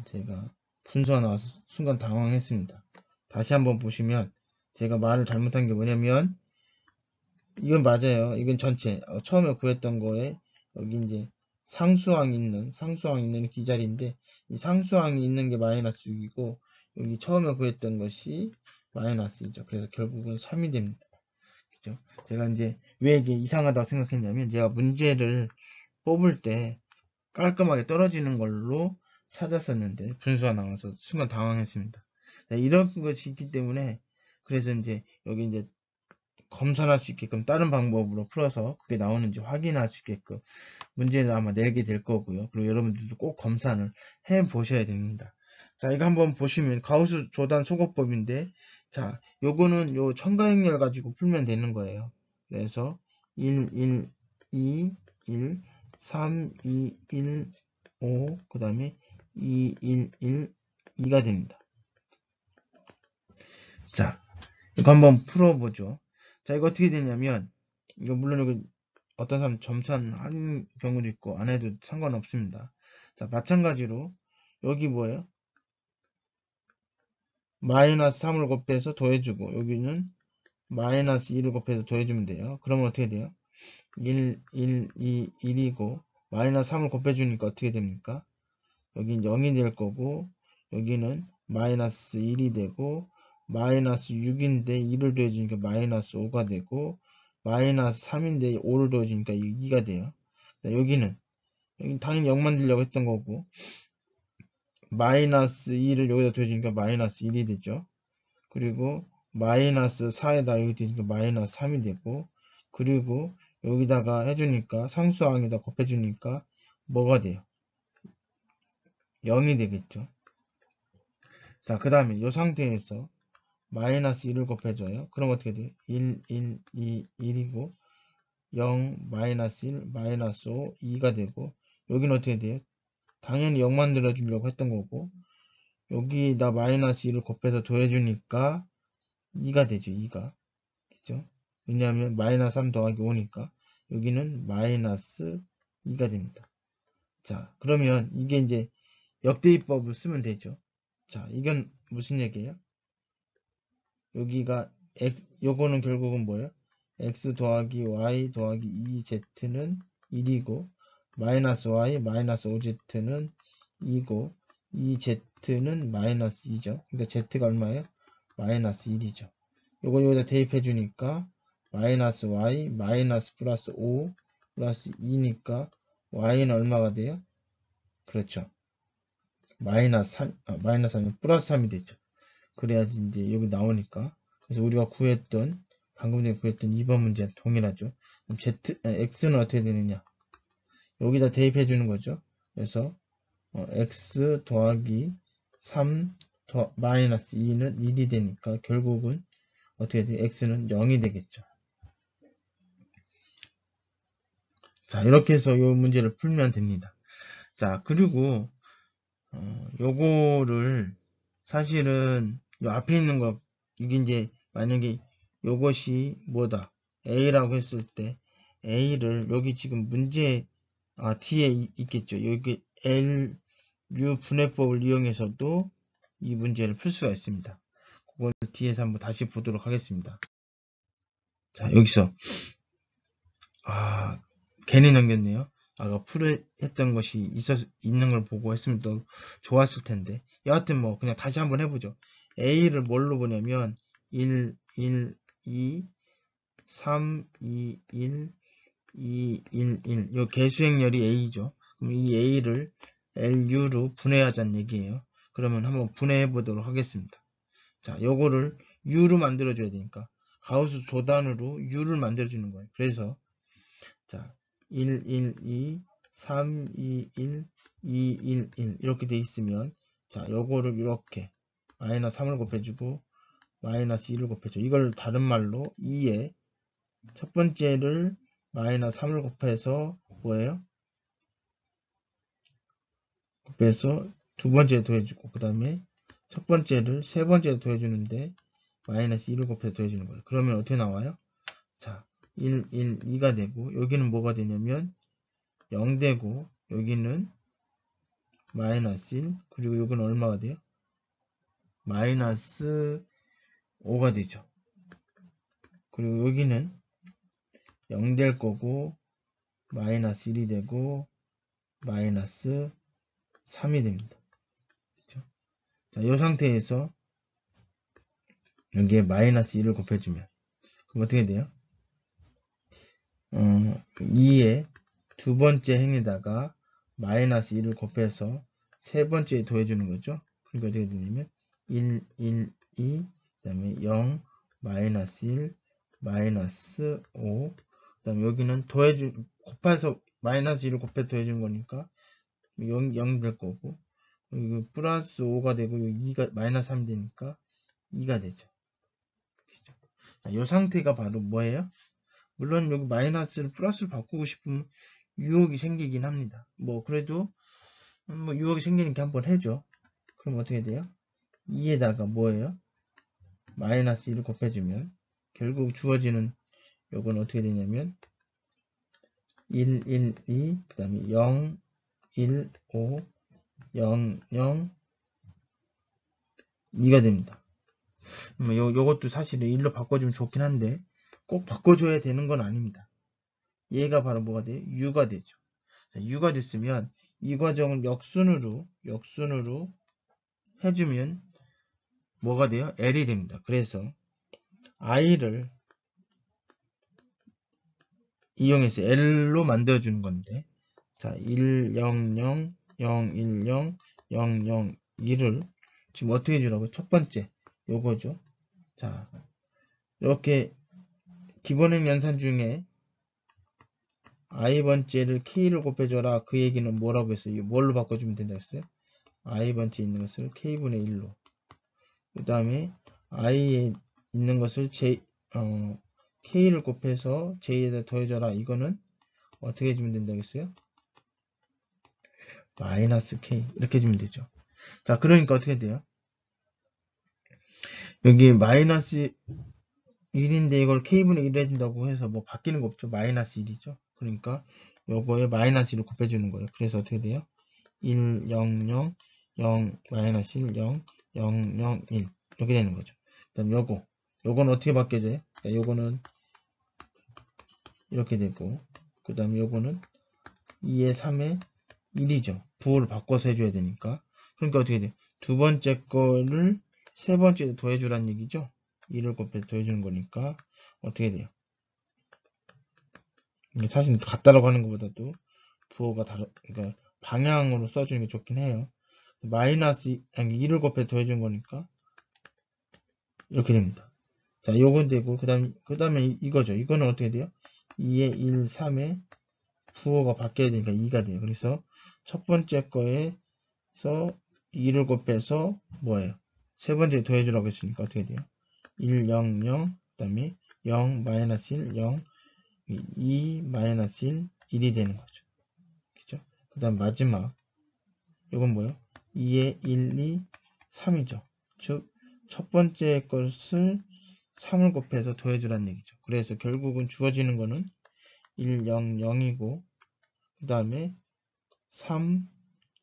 제가 분수가 나와서 순간 당황했습니다. 다시 한번 보시면 제가 말을 잘못한 게 뭐냐면 이건 맞아요. 이건 전체 처음에 구했던 거에 여기 이제 상수항 있는 기자리인데 이 상수항이 있는 게 마이너스 6이고 여기 처음에 구했던 것이 마이너스 2죠. 그래서 결국은 3이 됩니다. 그죠? 제가 이제 왜 이게 이상하다고 생각했냐면 제가 문제를 뽑을 때 깔끔하게 떨어지는 걸로 찾았었는데 분수가 나와서 순간 당황했습니다. 이런 것이 있기 때문에 그래서 이제 여기 이제 검사할 수 있게끔 다른 방법으로 풀어서 그게 나오는지 확인할 수 있게끔 문제를 아마 내게 될 거고요. 그리고 여러분들도 꼭 검사를 해 보셔야 됩니다. 자, 이거 한번 보시면 가우스 조단 소거법인데 자, 요거는 요 첨가행렬 가지고 풀면 되는 거예요. 그래서 1, 1, 2, 1, 3, 2, 1, 5, 그 다음에 2, 1, 1, 2가 됩니다. 자, 이거 한번 풀어보죠. 자, 이거 어떻게 되냐면, 이거 물론 여기 어떤 사람 점산하는 경우도 있고, 안 해도 상관없습니다. 자, 마찬가지로, 여기 뭐예요? 마이너스 3을 곱해서 더해주고, 여기는 마이너스 2를 곱해서 더해주면 돼요. 그러면 어떻게 돼요? 1, 1, 2, 1이고, 마이너스 3을 곱해주니까 어떻게 됩니까? 여긴 0이 될 거고, 여기는 마이너스 1이 되고, 마이너스 6인데 2를 더해주니까 마이너스 5가 되고 마이너스 3인데 5를 더해주니까 2가 돼요. 여기 당연히 0 만들려고 했던 거고 마이너스 2를 여기다 더해주니까 마이너스 1이 되죠. 그리고 마이너스 4에다 여기 더해주니까 마이너스 3이 되고 그리고 여기다가 해주니까 상수항에다 곱해주니까 뭐가 돼요? 0이 되겠죠. 자, 그 다음에 이 상태에서 마이너스 1을 곱해줘요. 그럼 어떻게 돼요? 1, 1, 2, 1이고 0, 마이너스 1, 마이너스 5, 2가 되고 여기는 어떻게 돼요? 당연히 0 만들어주려고 했던 거고 여기다 마이너스 1을 곱해서 더해주니까 2가 되죠. 2가. 그죠? 왜냐하면 마이너스 3 더하기 5니까 여기는 마이너스 2가 됩니다. 자, 그러면 이게 이제 역대입법을 쓰면 되죠. 자, 이건 무슨 얘기예요? 여기가 요거는 결국은 뭐예요? x 더하기 y 더하기 2z는 1이고 마이너스 y 마이너스 5z는 2고 2z는 마이너스 2죠. 그러니까 z가 얼마예요? 마이너스 1이죠. 요거 여기다 대입해 주니까 마이너스 y 마이너스 플러스 5 플러스 2니까 y는 얼마가 돼요? 그렇죠. 마이너스 3, 마이너스 3이 플러스 3이 되죠. 그래야지 이제 여기 나오니까. 그래서 우리가 구했던, 방금 전에 구했던 2번 문제는 동일하죠. 그럼 x는 어떻게 되느냐? 여기다 대입해 주는 거죠. 그래서 x 더하기 3 마이너스 2는 1이 되니까 결국은 어떻게 돼? x는 0이 되겠죠. 자, 이렇게 해서 이 문제를 풀면 됩니다. 자, 그리고 요거를 사실은 요 앞에 있는 거 이게 이제 만약에 요것이 뭐다? A라고 했을 때 A를 여기 지금 문제 뒤에 있겠죠. 여기 LU 분해법을 이용해서도 이 문제를 풀 수가 있습니다. 그걸 뒤에서 한번 다시 보도록 하겠습니다. 자, 여기서 괜히 넘겼네요. 아까 했던 것이 있는 걸 보고 했으면 더 좋았을 텐데. 여하튼 뭐, 그냥 다시 한번 해보죠. A를 뭘로 보냐면, 1, 1, 2, 3, 2, 1, 2, 1, 1. 요 개수행렬이 A죠. 그럼 이 A를 LU로 분해하자는 얘기예요. 그러면 한번 분해해 보도록 하겠습니다. 자, 요거를 U로 만들어줘야 되니까, 가우스 조단으로 U를 만들어주는 거예요. 그래서, 자, 1, 1, 2, 3, 2, 1, 2, 1, 1 이렇게 돼 있으면 자, 요거를 이렇게 마이너스 3을 곱해주고 마이너스 2를 곱해줘. 이걸 다른 말로 2에 첫 번째를 마이너스 3을 곱해서 뭐예요? 곱해서 두 번째 더해주고 그 다음에 첫 번째를 세 번째 더해주는데 마이너스 2를 곱해서 더해주는 거예요. 그러면 어떻게 나와요? 자, 1, 1, 2가 되고 여기는 뭐가 되냐면 0 되고 여기는 마이너스 1 그리고 여기는 얼마가 돼요? 마이너스 5가 되죠. 그리고 여기는 0 될 거고 마이너스 1이 되고 마이너스 3이 됩니다. 그렇죠? 자, 이 상태에서 여기에 마이너스 1을 곱해주면 그럼 어떻게 돼요? 2의 두 번째 행에다가 마이너스 1을 곱해서 세 번째에 더해주는 거죠. 그러니까 어떻게 되냐면 1, 1, 2, 그 다음에 0, 마이너스 1, 마이너스 5, 그 다음에 여기는 곱해서 마이너스 1을 곱해서 더해주는 거니까 0 될 거고, 그리고 플러스 5가 되고, 2가, 마이너스 3이 되니까 2가 되죠. 이 상태가 바로 뭐예요? 물론 여기 마이너스를 플러스로 바꾸고 싶으면 유혹이 생기긴 합니다. 뭐 그래도 뭐 유혹이 생기니까 한번 해줘. 그럼 어떻게 돼요? 2에다가 뭐예요? 마이너스 1을 곱해주면 결국 주어지는 요건 어떻게 되냐면 1, 1, 2, 그 다음에 0, 1, 5, 0, 0, 2가 됩니다. 요것도 사실은 1로 바꿔주면 좋긴 한데 꼭 바꿔줘야 되는 건 아닙니다. 얘가 바로 뭐가 돼요? U가 되죠. U가 됐으면 이 과정을 역순으로 해주면 뭐가 돼요? L이 됩니다. 그래서 I를 이용해서 L로 만들어주는 건데 자 1, 0, 0, 0, 1, 0, 0, 0, 2를 지금 어떻게 해주라고? 첫 번째 요거죠. 자 이렇게 기본행 연산 중에 i번째를 k를 곱해줘라. 그 얘기는 뭐라고 했어요? 뭘로 바꿔주면 된다고 했어요? i번째 있는 것을 k분의 1로. 그 다음에 i에 있는 것을 k를 곱해서 j에다 더해줘라. 이거는 어떻게 해주면 된다고 했어요? 마이너스 k. 이렇게 해주면 되죠. 자, 그러니까 어떻게 돼요? 여기 마이너스 1인데 이걸 k분의 1 해준다고 해서 뭐 바뀌는 거 없죠. 마이너스 1이죠. 그러니까 요거에 마이너스 1을 곱해주는 거예요. 그래서 어떻게 돼요? 1, 0, 0, 0, 마이너스 1, 0, 0, 0, 1 이렇게 되는 거죠. 그 다음 요거는 어떻게 바뀌어져요? 요거는 이렇게 되고 그 다음에 요거는 2에 3에 1이죠. 부호를 바꿔서 해줘야 되니까. 그러니까 어떻게 돼요? 두 번째 거를 세 번째에 더해주라는 얘기죠. 1을 곱해서 더해주는 거니까 어떻게 돼요? 이게 사실 같다라고 하는 것보다도 부호가 그러니까 방향으로 써주는 게 좋긴 해요. 마이너스, 아니, 2를 곱해 더해준 거니까 이렇게 됩니다. 자, 요건 되고, 그 다음에 이거죠. 이거는 어떻게 돼요? 2에 1, 3에 부호가 바뀌어야 되니까 2가 돼요. 그래서 첫 번째 거에서 2를 곱해서 뭐예요? 세 번째 더해주라고 했으니까 어떻게 돼요? 1, 0, 0, 그 다음에 0, 마이너스 1, 0, 2, 마이너스 1, 1이 되는 거죠. 그죠? 그 다음 마지막, 이건 뭐예요? 2에 1, 2, 3이죠. 즉, 첫 번째 것을 3을 곱해서 더해주라는 얘기죠. 그래서 결국은 주어지는 거는 1, 0, 0이고, 그 다음에 3,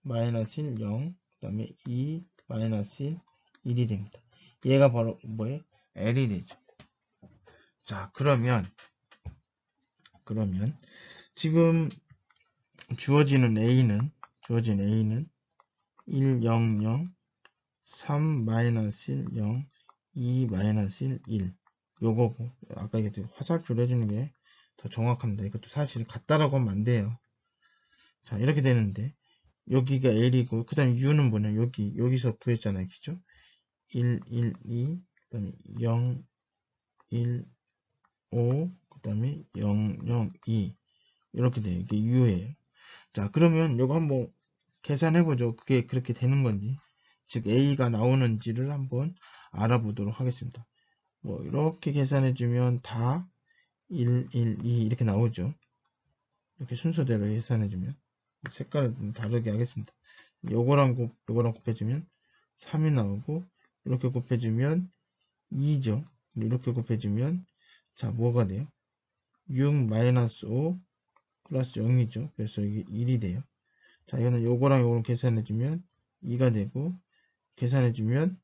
마이너스 1, 0, 그 다음에 2, 마이너스 1, 1이 됩니다. 얘가 바로 뭐예요? L이 되죠. 자, 그러면 지금 주어진 A는 1, 0, 0, 3, 마이너스 1, 0, 2, 마이너스 1, 1 요거고, 아까 이게 화살표를 해주는 게 더 정확합니다. 이것도 사실 같다라고 하면 안 돼요. 자, 이렇게 되는데 여기가 L이고, 그 다음에 U는 뭐냐? 여기서 구했잖아요. 그죠? 1, 1, 2, 그 다음에 0, 1, 5, 그 다음에 0, 0, 2 이렇게 돼요. 이게 U예요. 자, 그러면 이거 한번 계산해보죠. 그게 그렇게 되는 건지, 즉 A가 나오는지를 한번 알아보도록 하겠습니다. 뭐 이렇게 계산해주면 다 1, 1, 2 이렇게 나오죠. 이렇게 순서대로 계산해주면 색깔을 좀 다르게 하겠습니다. 요거랑 곱해주면 3이 나오고, 이렇게 곱해주면 2죠. 이렇게 곱해주면 자, 뭐가 돼요? 6 마이너스 5 플러스 0이죠. 그래서 이게 1이 돼요. 자, 이거는 요거랑 계산해주면 2가 되고, 계산해주면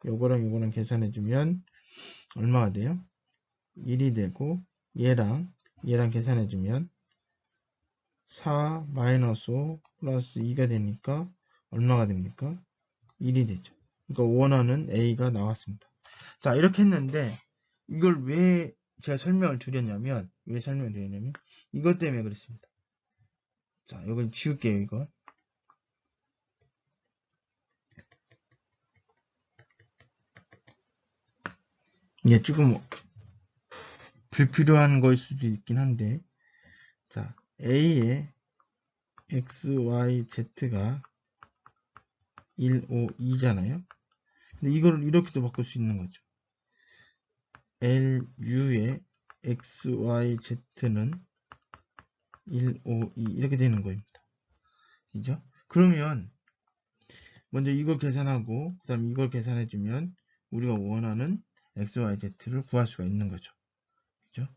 요거랑 계산해주면 얼마가 돼요? 1이 되고, 얘랑 계산해주면 4 마이너스 5 플러스 2가 되니까 얼마가 됩니까? 1이 되죠. 그러니까 원하는 A가 나왔습니다. 자, 이렇게 했는데 이걸 왜 제가 설명을 드렸냐면 이것 때문에 그렇습니다. 자, 이걸 지울게요. 이거 이게 조금 불필요한 거일 수도 있긴 한데, 자, A의 X, Y, Z가 1, 5, 2잖아요. 근데 이걸 이렇게도 바꿀 수 있는 거죠. L, U의 X, Y, Z는 1, 5, 2 이렇게 되는 겁니다. 그죠? 그러면 먼저 이걸 계산하고 그 다음에 이걸 계산해주면 우리가 원하는 X, Y, Z를 구할 수가 있는 거죠. 그죠?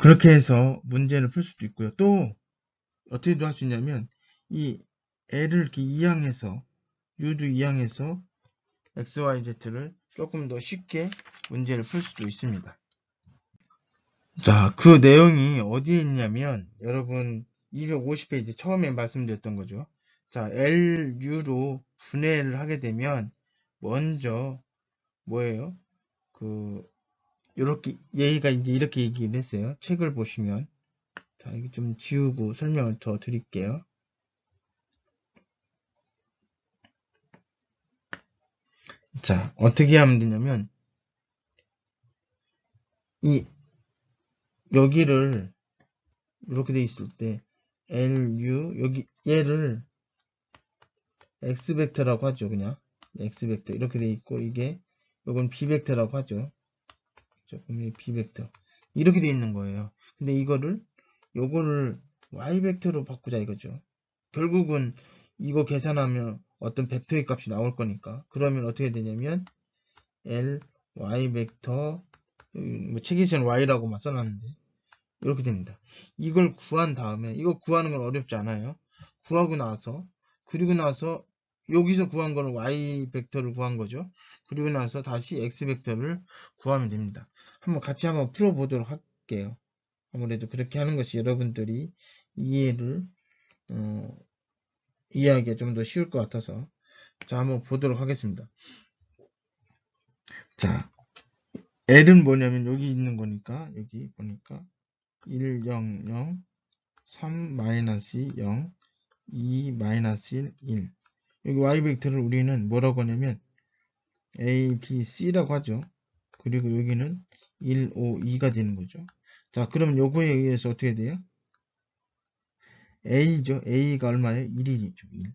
그렇게 해서 문제를 풀 수도 있고요. 또 어떻게도 할 수 있냐면 이 L을 이렇게 이항해서 U도 이항해서 X, Y, Z를 조금 더 쉽게 문제를 풀 수도 있습니다. 자, 그 내용이 어디에 있냐면 여러분 250페이지 처음에 말씀드렸던 거죠. 자, LU로 분해를 하게 되면 먼저 뭐예요? 요렇게 얘가 이제 이렇게 얘기를 했어요. 책을 보시면. 자, 이거 좀 지우고 설명을 더 드릴게요. 자, 어떻게 하면 되냐면 여기를 이렇게 돼 있을 때 LU 여기 얘를 X벡터라고 하죠. 그냥 X벡터 이렇게 돼 있고, 요건 B벡터라고 하죠. 조금 B벡터 이렇게 돼 있는 거예요. 근데 요거를 Y벡터로 바꾸자 이거죠. 결국은 이거 계산하면 어떤 벡터의 값이 나올 거니까, 그러면 어떻게 되냐면 L, Y벡터, 뭐 책에서는 Y라고만 써놨는데 이렇게 됩니다. 이걸 구한 다음에, 이거 구하는 건 어렵지 않아요. 그리고 나서 여기서 구한 거는 Y 벡터를 구한 거죠. 그리고 나서 다시 X 벡터를 구하면 됩니다. 같이 한번 풀어보도록 할게요. 아무래도 그렇게 하는 것이 여러분들이 이해하기가 좀 더 쉬울 것 같아서. 자, 한번 보도록 하겠습니다. 자, L은 뭐냐면 여기 있는 거니까 여기 보니까 1, 0, 0, 3, 마이너스 0, 2, 마이너스 1, 1. 여기 y 벡터를 우리는 뭐라고 하냐면 A, B, C라고 하죠. 그리고 여기는 1, 5, 2가 되는 거죠. 자, 그러면 요거에 의해서 어떻게 돼요? A죠. A가 얼마예요? 1이죠. 1.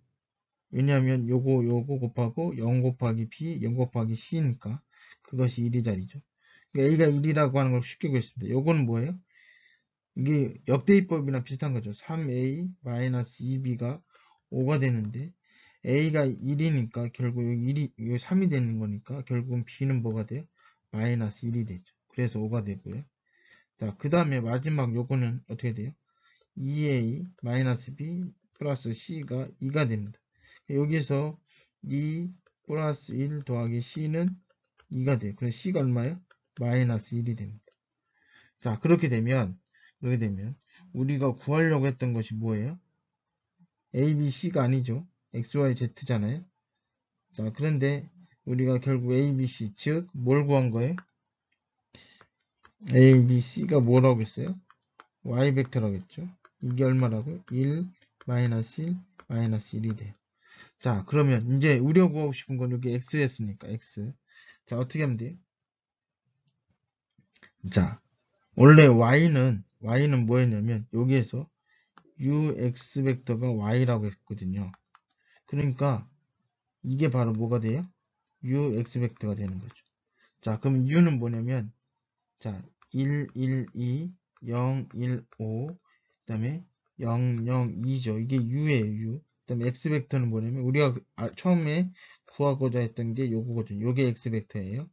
왜냐하면 요거 곱하고 0 곱하기 B, 0 곱하기 C니까 그것이 1이 자리죠. 그러니까 A가 1이라고 하는 걸 쉽게 구했습니다. 요거는 뭐예요? 이게 역대입법이랑 비슷한 거죠. 3A-2B가 5가 되는데 A가 1이니까 결국 여기 3이 되는 거니까 결국은 B는 뭐가 돼요? 마이너스 1이 되죠. 그래서 5가 되고요. 자, 그 다음에 마지막 요거는 어떻게 돼요? 2A 마이너스 B 플러스 C가 2가 됩니다. 여기서 2 플러스 1 더하기 C는 2가 돼요. 그래서 C가 얼마예요? 마이너스 1이 됩니다. 자, 그렇게 되면 우리가 구하려고 했던 것이 뭐예요? A, B, C가 아니죠. X, Y, Z잖아요. 자, 그런데 우리가 결국 A, B, C, 즉 뭘 구한 거예요? A, B, C가 뭐라고 했어요? Y 벡터라고 했죠. 이게 얼마라고요? 1, 마이너스 1, 마이너스 1이 돼요. 자, 그러면 이제 우리가 구하고 싶은 건 여기 X였으니까 X. 자, 어떻게 하면 돼요? 자, 원래 Y는 뭐였냐면 여기에서 UX 벡터가 Y라고 했거든요. 그러니까 이게 바로 뭐가 돼요? UX 벡터가 되는 거죠. 자, 그럼 U는 뭐냐면 자, 1, 1, 2, 0, 1, 5, 그 다음에 0, 0, 2죠. 이게 U예요, U. 그 다음에 X 벡터는 뭐냐면 우리가 처음에 구하고자 했던 게 요거거든요. 요게 X 벡터예요.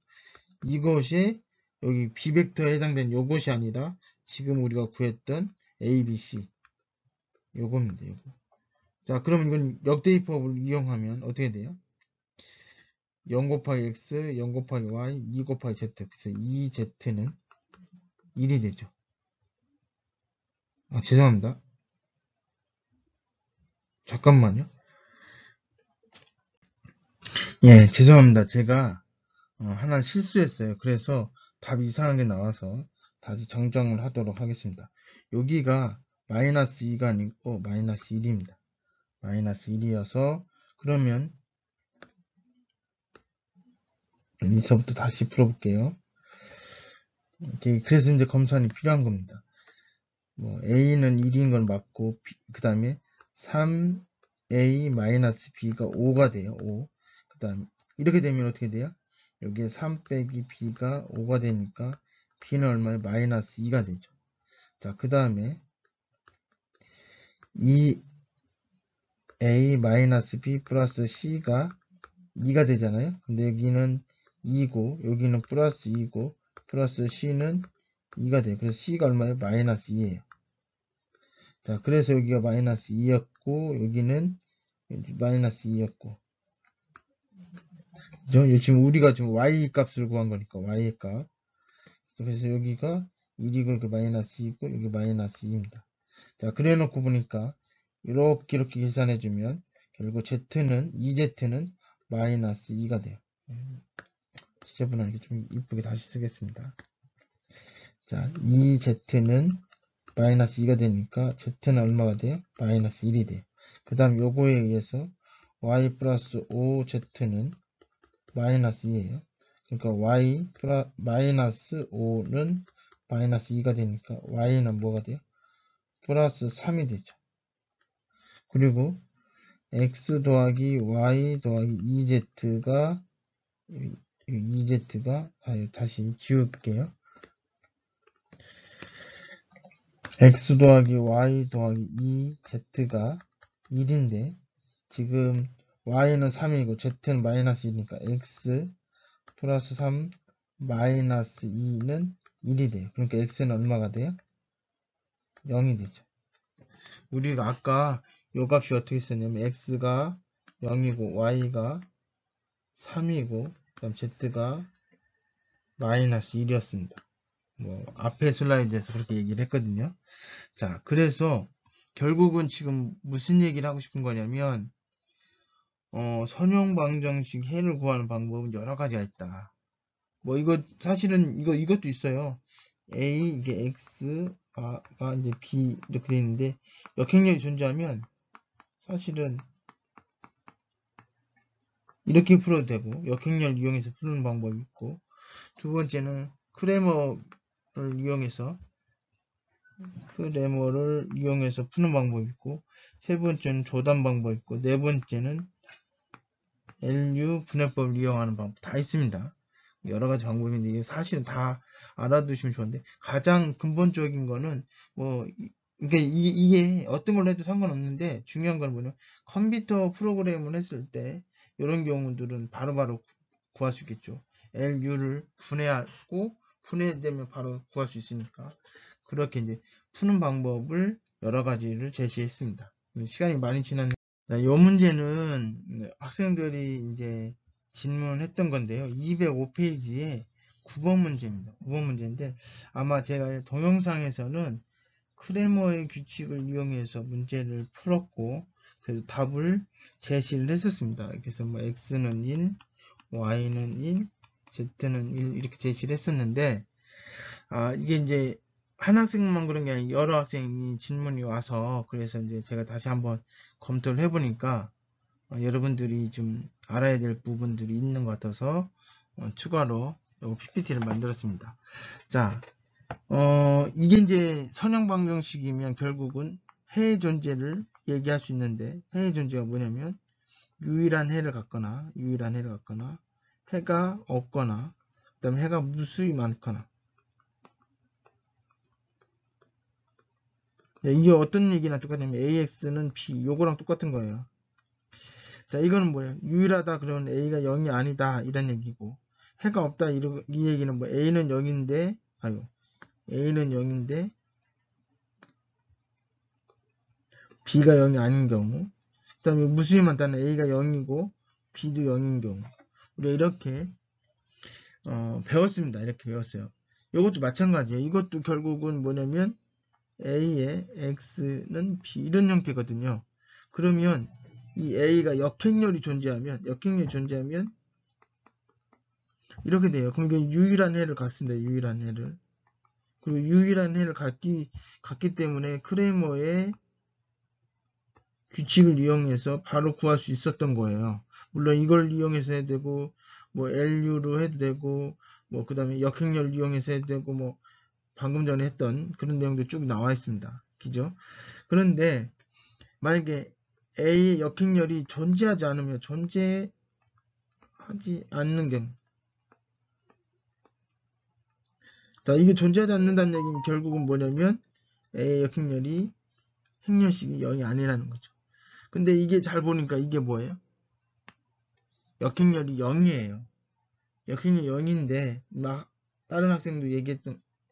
이것이 여기 B 벡터에 해당되는 요것이 아니라 지금 우리가 구했던 A, B, C 요겁니다. 요거. 자, 그러면 이건 역대입법을 이용하면 어떻게 돼요? 0 곱하기 X, 0 곱하기 Y, 2 곱하기 Z. 그래서 2Z는 1이 되죠. 아, 죄송합니다. 잠깐만요. 예, 죄송합니다. 제가 하나를 실수했어요. 그래서 답이 이상하게 나와서 다시 정정을 하도록 하겠습니다. 여기가 마이너스 2가 아니고 마이너스 1입니다. 마이너스 1이어서 그러면 여기서부터 다시 풀어볼게요. 그래서 이제 검산이 필요한 겁니다. 뭐 A는 1인 건 맞고 그 다음에 3A-B가 5가 돼요. 5. 그 다음 이렇게 되면 어떻게 돼요? 여기에 3 빼기 B가 5가 되니까 B는 얼마예요? 마이너스 2가 되죠. 자, 그 다음에 2A-B 플러스 C가 2가 되잖아요. 근데 여기는 2고 여기는 플러스 2고 플러스 C는 2가 돼요. 그래서 C가 얼마예요? 마이너스 2예요. 자, 그래서 여기가 마이너스 2였고 여기는 마이너스 2였고 그죠? 지금 우리가 지금 y 값을 구한 거니까 y 값. 그래서 여기가 1이고 여기 마이너스 2고 여기 마이너스 2입니다. 자, 그래 놓고 보니까 이렇게 계산해 주면 결국 z는 2z는 마이너스 2가 돼요. 지저분하게 좀 이쁘게 다시 쓰겠습니다. 자, 2z는 마이너스 2가 되니까 z는 얼마가 돼요? 마이너스 1이 돼요. 그 다음 요거에 의해서 y 플러스 5z는 마이너스 2예요. 그러니까 y 마이너스 5는 마이너스 2가 되니까 y는 뭐가 돼요? 플러스 3이 되죠. 그리고 x 더하기 y 더하기 2z가 다시 지울게요. x 더하기 y 더하기 2z가 1인데 지금 y는 3이고 z는 마이너스 1이니까 x 플러스 3 마이너스 2는 1이 돼요. 그러니까 x는 얼마가 돼요? 0이 되죠. 우리가 아까 요 값이 어떻게 썼냐면 x가 0이고 y가 3이고 그다음 z가 마이너스 1이었습니다. 뭐 앞에 슬라이드에서 그렇게 얘기를 했거든요. 자, 그래서 결국은 지금 무슨 얘기를 하고 싶은 거냐면 선형 방정식 해를 구하는 방법은 여러 가지가 있다. 뭐 이거 사실은 이것도 있어요. A 이게 X가 이제 B 이렇게 돼 있는데 역행렬이 존재하면 사실은 이렇게 풀어도 되고 역행렬 이용해서 푸는 방법이 있고 두 번째는 크레머를 이용해서 푸는 방법이 있고 세 번째는 조단 방법이 있고 네 번째는 LU 분해법을 이용하는 방법 다 있습니다. 여러 가지 방법인데 이게 사실은 다 알아두시면 좋은데 가장 근본적인 거는 뭐 이게 어떤 걸 해도 상관없는데 중요한 건 뭐냐면 컴퓨터 프로그램을 했을 때 이런 경우들은 바로바로 구할 수 있겠죠. LU를 분해하고 분해되면 바로 구할 수 있으니까 그렇게 이제 푸는 방법을 여러 가지를 제시했습니다. 시간이 많이 지났는데 이 문제는 학생들이 이제 질문했던 건데요. 205페이지에 9번 문제입니다. 9번 문제인데 아마 제가 동영상에서는 크레머의 규칙을 이용해서 문제를 풀었고 그래서 답을 제시를 했었습니다. 그래서 뭐 x는 1, y는 1, z는 1 이렇게 제시를 했었는데 이게 이제 한 학생만 그런 게 아니라 여러 학생이 질문이 와서 그래서 이제 제가 다시 한번 검토를 해보니까 여러분들이 좀 알아야 될 부분들이 있는 것 같아서 추가로 PPT를 만들었습니다. 자, 이게 이제 선형 방정식이면 결국은 해의 존재를 얘기할 수 있는데 해의 존재가 뭐냐면 유일한 해를 갖거나 해가 없거나 그 다음에 해가 무수히 많거나 이게 어떤 얘기나 똑같냐면 AX는 B 요거랑 똑같은 거예요. 자 이거는 뭐예요? 유일하다 그러면 A가 0이 아니다 이런 얘기고 해가 없다 이 얘기는 뭐 A는 0인데 A는 0인데 B가 0이 아닌 경우 그 다음에 무수히 많다는 A가 0이고 B도 0인 경우 우리가 이렇게 배웠습니다. 이렇게 배웠어요. 이것도 마찬가지예요. 이것도 결국은 뭐냐면 A의 X는 B 이런 형태거든요. 그러면 이 A가 역행렬이 존재하면 이렇게 돼요. 그럼 이게 유일한 해를 갖습니다. 유일한 해를. 그리고 유일한 해를 갖기 때문에 크레머의 규칙을 이용해서 바로 구할 수 있었던 거예요. 물론 이걸 이용해서 해도 되고 뭐 LU로 해도 되고 뭐 그 다음에 역행렬 이용해서 해도 되고 뭐 방금 전에 했던 그런 내용도 쭉 나와 있습니다. 그죠? 그런데 만약에 A의 역행렬이 존재하지 않으면 존재하지 않는 경우 자, 이게 존재하지 않는다는 얘기는 결국은 뭐냐면 A의 역행렬이 행렬식이 0이 아니라는 거죠. 근데 이게 잘 보니까 이게 뭐예요? 역행렬이 0이에요. 역행렬 0인데 막 다른 학생도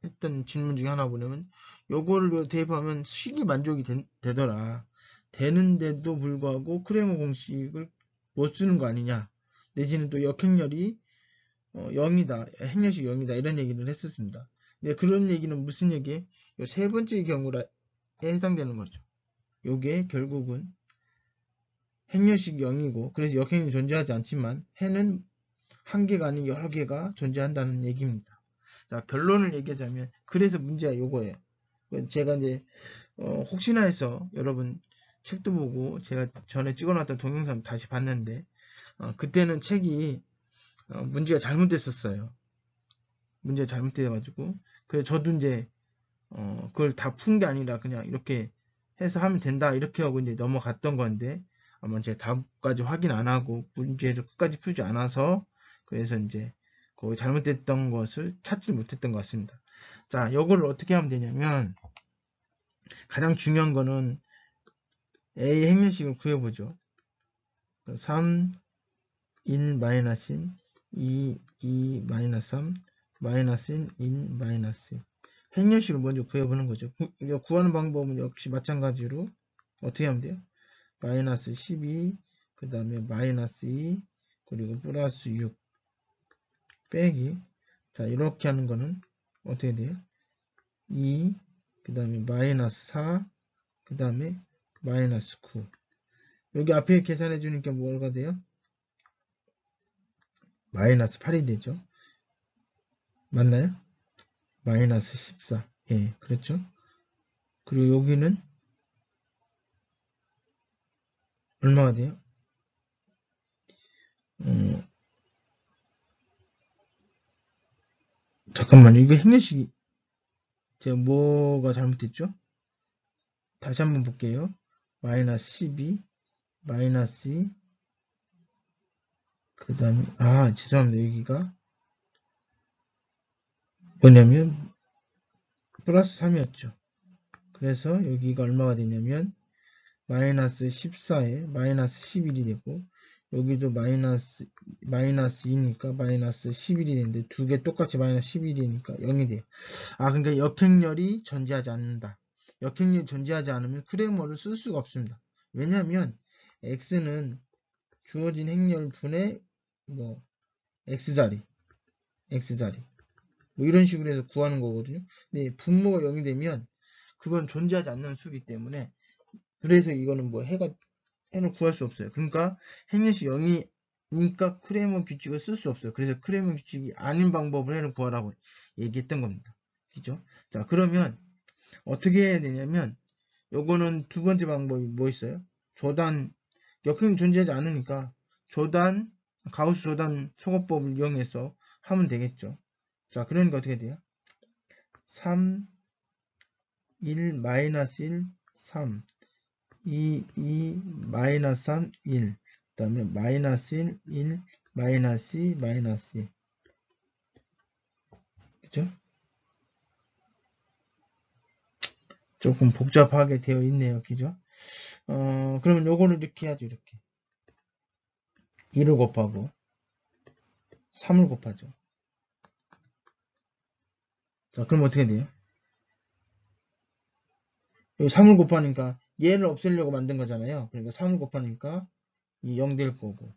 했던 질문 중에 하나 보냐면 요거를 대입하면 식이 만족이 되더라. 되는데도 불구하고 크레머 공식을 못 쓰는 거 아니냐. 내지는 또 역행렬이 0이다. 행렬식 0이다. 이런 얘기를 했었습니다. 그런 얘기는 무슨 얘기예요? 세 번째 경우에 해당되는 거죠. 요게 결국은 행렬식 0이고 그래서 역행이 존재하지 않지만 해는 한 개가 아닌 여러 개가 존재한다는 얘기입니다. 자, 결론을 얘기하자면 그래서 문제가 요거예요. 제가 이제 혹시나 해서 여러분 책도 보고 제가 전에 찍어놨던 동영상 다시 봤는데 그때는 책이 문제가 잘못됐었어요. 문제가 잘못돼가지고 그래서 저도 이제 그걸 다 푼 게 아니라 그냥 이렇게 해서 하면 된다 이렇게 하고 이제 넘어갔던 건데 아마 제가 답까지 확인 안 하고 문제를 끝까지 풀지 않아서 그래서 이제 거기 잘못됐던 것을 찾지 못했던 것 같습니다. 자, 이거를 어떻게 하면 되냐면 가장 중요한 거는 A 행렬식을 구해보죠. 3, 1, 마이너스 1, 2, 마이너스 3, 마이너스 1, 마이너스 1. 행렬식을 먼저 구해보는 거죠. 구하는 방법은 역시 마찬가지로 어떻게 하면 돼요? 마이너스 12, 그 다음에 마이너스 2, 그리고 플러스 6 빼기. 자, 이렇게 하는 거는 어떻게 돼요? 2, 그 다음에 마이너스 4, 그 다음에 마이너스 9. 여기 앞에 계산해 주니까 뭐가 돼요? 마이너스 8이 되죠. 맞나요? 마이너스 14. 예, 그렇죠. 그리고 여기는 얼마가 돼요? 잠깐만요. 이거 행렬식이 제가 뭐가 잘못됐죠? 다시 한번 볼게요. 마이너스 12, 마이너스 2, 그 다음에, 죄송합니다. 여기가 뭐냐면, 플러스 3이었죠. 그래서 여기가 얼마가 되냐면, 마이너스 14에 마이너스 11이 되고, 여기도 마이너스 2니까 마이너스 11이 되는데, 두 개 똑같이 마이너스 11이니까 0이 돼요. 그러니까 역행렬이 존재하지 않는다. 역행렬이 존재하지 않으면 크레머를 쓸 수가 없습니다. 왜냐하면, x는 주어진 행렬 분의 뭐 x자리 뭐 이런 식으로 해서 구하는 거거든요. 근데 분모가 0이 되면 그건 존재하지 않는 수이기 때문에, 그래서 이거는 뭐 해를 구할 수 없어요. 그러니까 행렬식 0이니까 크레머 규칙을 쓸 수 없어요. 그래서 크레머 규칙이 아닌 방법으로 해를 구하라고 얘기했던 겁니다. 그죠? 자, 그러면 어떻게 해야 되냐면, 요거는 두 번째 방법이 뭐 있어요? 조단, 역행이 존재하지 않으니까 가우스 조단 소거법을 이용해서 하면 되겠죠. 자, 그러니까 어떻게 돼요? 3, 1, 마이너스 1, 3, 2, 2, 마이너스 3, 1. 그 다음에 마이너스 1, 1, 마이너스 2, 마이너스 1. 그죠? 조금 복잡하게 되어 있네요. 그죠? 그러면 요거를 이렇게 해야죠. 이렇게. 2를 곱하고 3을 곱하죠. 자, 그럼 어떻게 돼요? 여기 3을 곱하니까 얘를 없애려고 만든 거잖아요. 그러니까 3을 곱하니까 이 0 될 거고,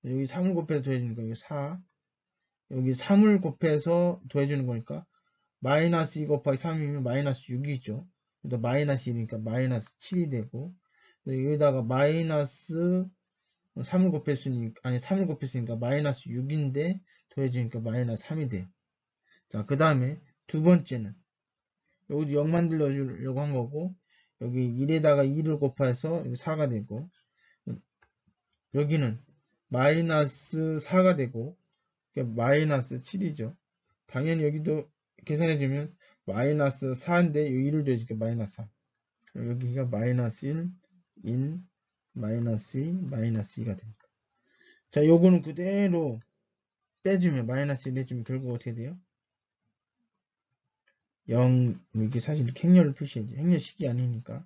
여기 3을 곱해서 더해주는 거 여기 4, 여기 3을 곱해서 더해주는 거니까 마이너스 2 곱하기 3이면 마이너스 6이죠. 또 마이너스 1이니까 마이너스 7이 되고, 여기다가 마이너스 3을 곱했으니까 마이너스 6인데 더해주니까 마이너스 3이 돼요. 자, 그 다음에 두 번째는 여기도 0 만들려고 한 거고, 여기 1에다가 2를 곱해서 여기 4가 되고, 여기는 마이너스 4가 되고, 마이너스 7이죠. 당연히 여기도 계산해주면 마이너스 4인데 여기 1을 더해주니까 마이너스 3. 여기가 마이너스 1, 1, 마이너스 2, 마이너스 2가 됩니다. 자, 요거는 그대로 빼주면, 마이너스 1 해주면 결국 어떻게 돼요? 0, 이게 사실 이렇게 행렬을 표시해야지. 행렬식이 아니니까.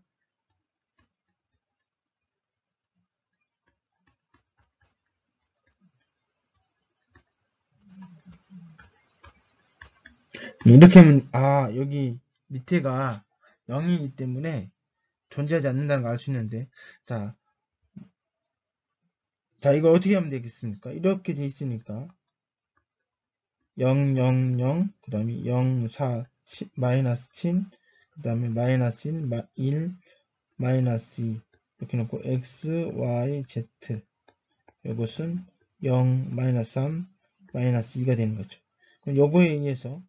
이렇게 하면, 여기 밑에가 0이기 때문에 존재하지 않는다는 걸 알 수 있는데, 자, 이거 어떻게 하면 되겠습니까? 이렇게 돼 있으니까, 0, 0, 0, 그 다음에 0, 4, 7, 마이너스 7, 그 다음에 마이너스 1, 1, 마이너스 2, 이렇게 놓고, x, y, z. 이것은 0, 마이너스 3, 마이너스 2가 되는 거죠. 그럼 요거에 의해서,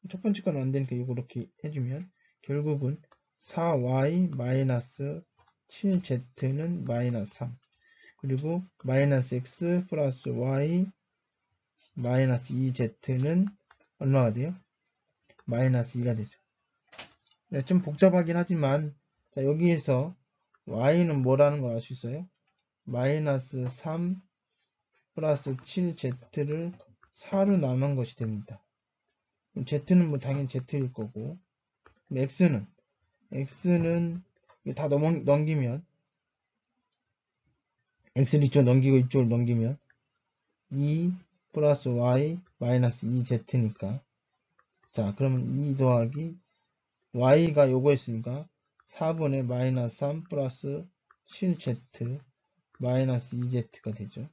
첫 번째 건 안 되니까 이거 이렇게 해주면, 결국은 4y 마이너스 7z는 마이너스 3. 그리고 마이너스 x 플러스 y 마이너스 2z는 얼마가 돼요? 마이너스 2가 되죠. 네, 좀 복잡하긴 하지만, 자, 여기에서 y는 뭐라는 걸 알 수 있어요? 마이너스 3 플러스 7z를 4로 나눈 것이 됩니다. 그럼 z는 뭐 당연히 z일 거고, x는 다 넘기면, x를 이쪽 넘기고 이쪽을 넘기면 2 플러스 y 마이너스 2z니까, 자, 그러면 2 더하기 y가 요거였으니까 4분의 마이너스 3 플러스 7z 마이너스 2z가 되죠.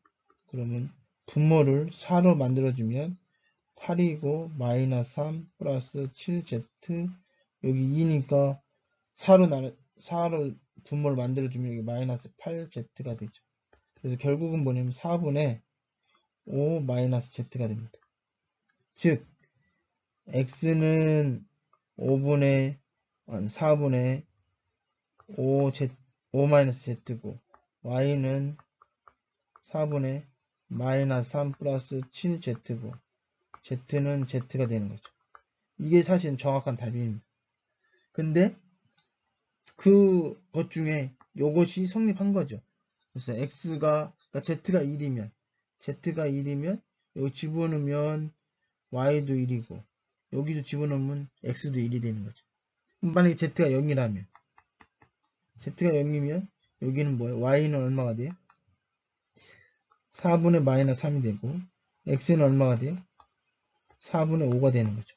그러면 분모를 4로 만들어주면 8이고 마이너스 3 플러스 7z, 여기 2니까 4로 분모를 만들어주면 여기 마이너스 8z가 되죠. 그래서 결국은 뭐냐면 4분의 5 마이너스 z가 됩니다. 즉 x는 4분의 5-z고 y는 4분의 마이너스 3 플러스 7z고 z는 z가 되는 거죠. 이게 사실 정확한 답입니다. 근데 그것 중에 요것이 성립한 거죠. 그래서 그러니까 z가 1이면 여기 집어넣으면 y도 1이고 여기도 집어넣으면 x도 1이 되는 거죠. 만약에 z가 0이라면 여기는 뭐예요? y는 얼마가 돼요? 4분의 마이너스 3이 되고 x는 얼마가 돼요? 4분의 5가 되는 거죠.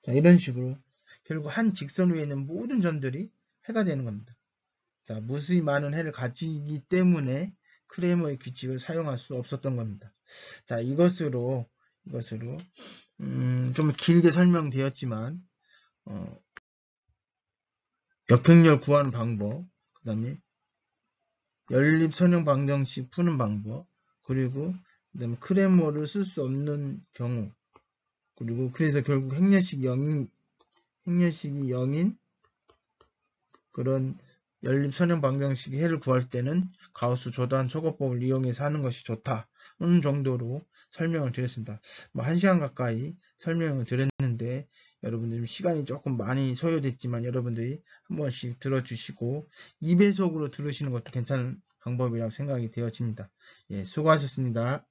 자, 이런 식으로 결국 한 직선 위에 있는 모든 점들이 해가 되는 겁니다. 자, 무수히 많은 해를 가지기 때문에 크레머의 규칙을 사용할 수 없었던 겁니다. 자, 이것으로 좀 길게 설명되었지만 역행열 구하는 방법, 그 다음에 연립선형 방정식 푸는 방법, 그리고 그다음에 크레머를 쓸 수 없는 경우, 그리고 그래서 결국 행렬식이 0인 그런 연립선형 방정식의 해를 구할 때는 가우스 조단 소거법을 이용해서 하는 것이 좋다는 정도로 설명을 드렸습니다. 뭐 1시간 가까이 설명을 드렸는데 여러분들 시간이 조금 많이 소요됐지만 여러분들이 한 번씩 들어주시고 2배속으로 들으시는 것도 괜찮은 방법이라고 생각이 되어집니다. 예, 수고하셨습니다.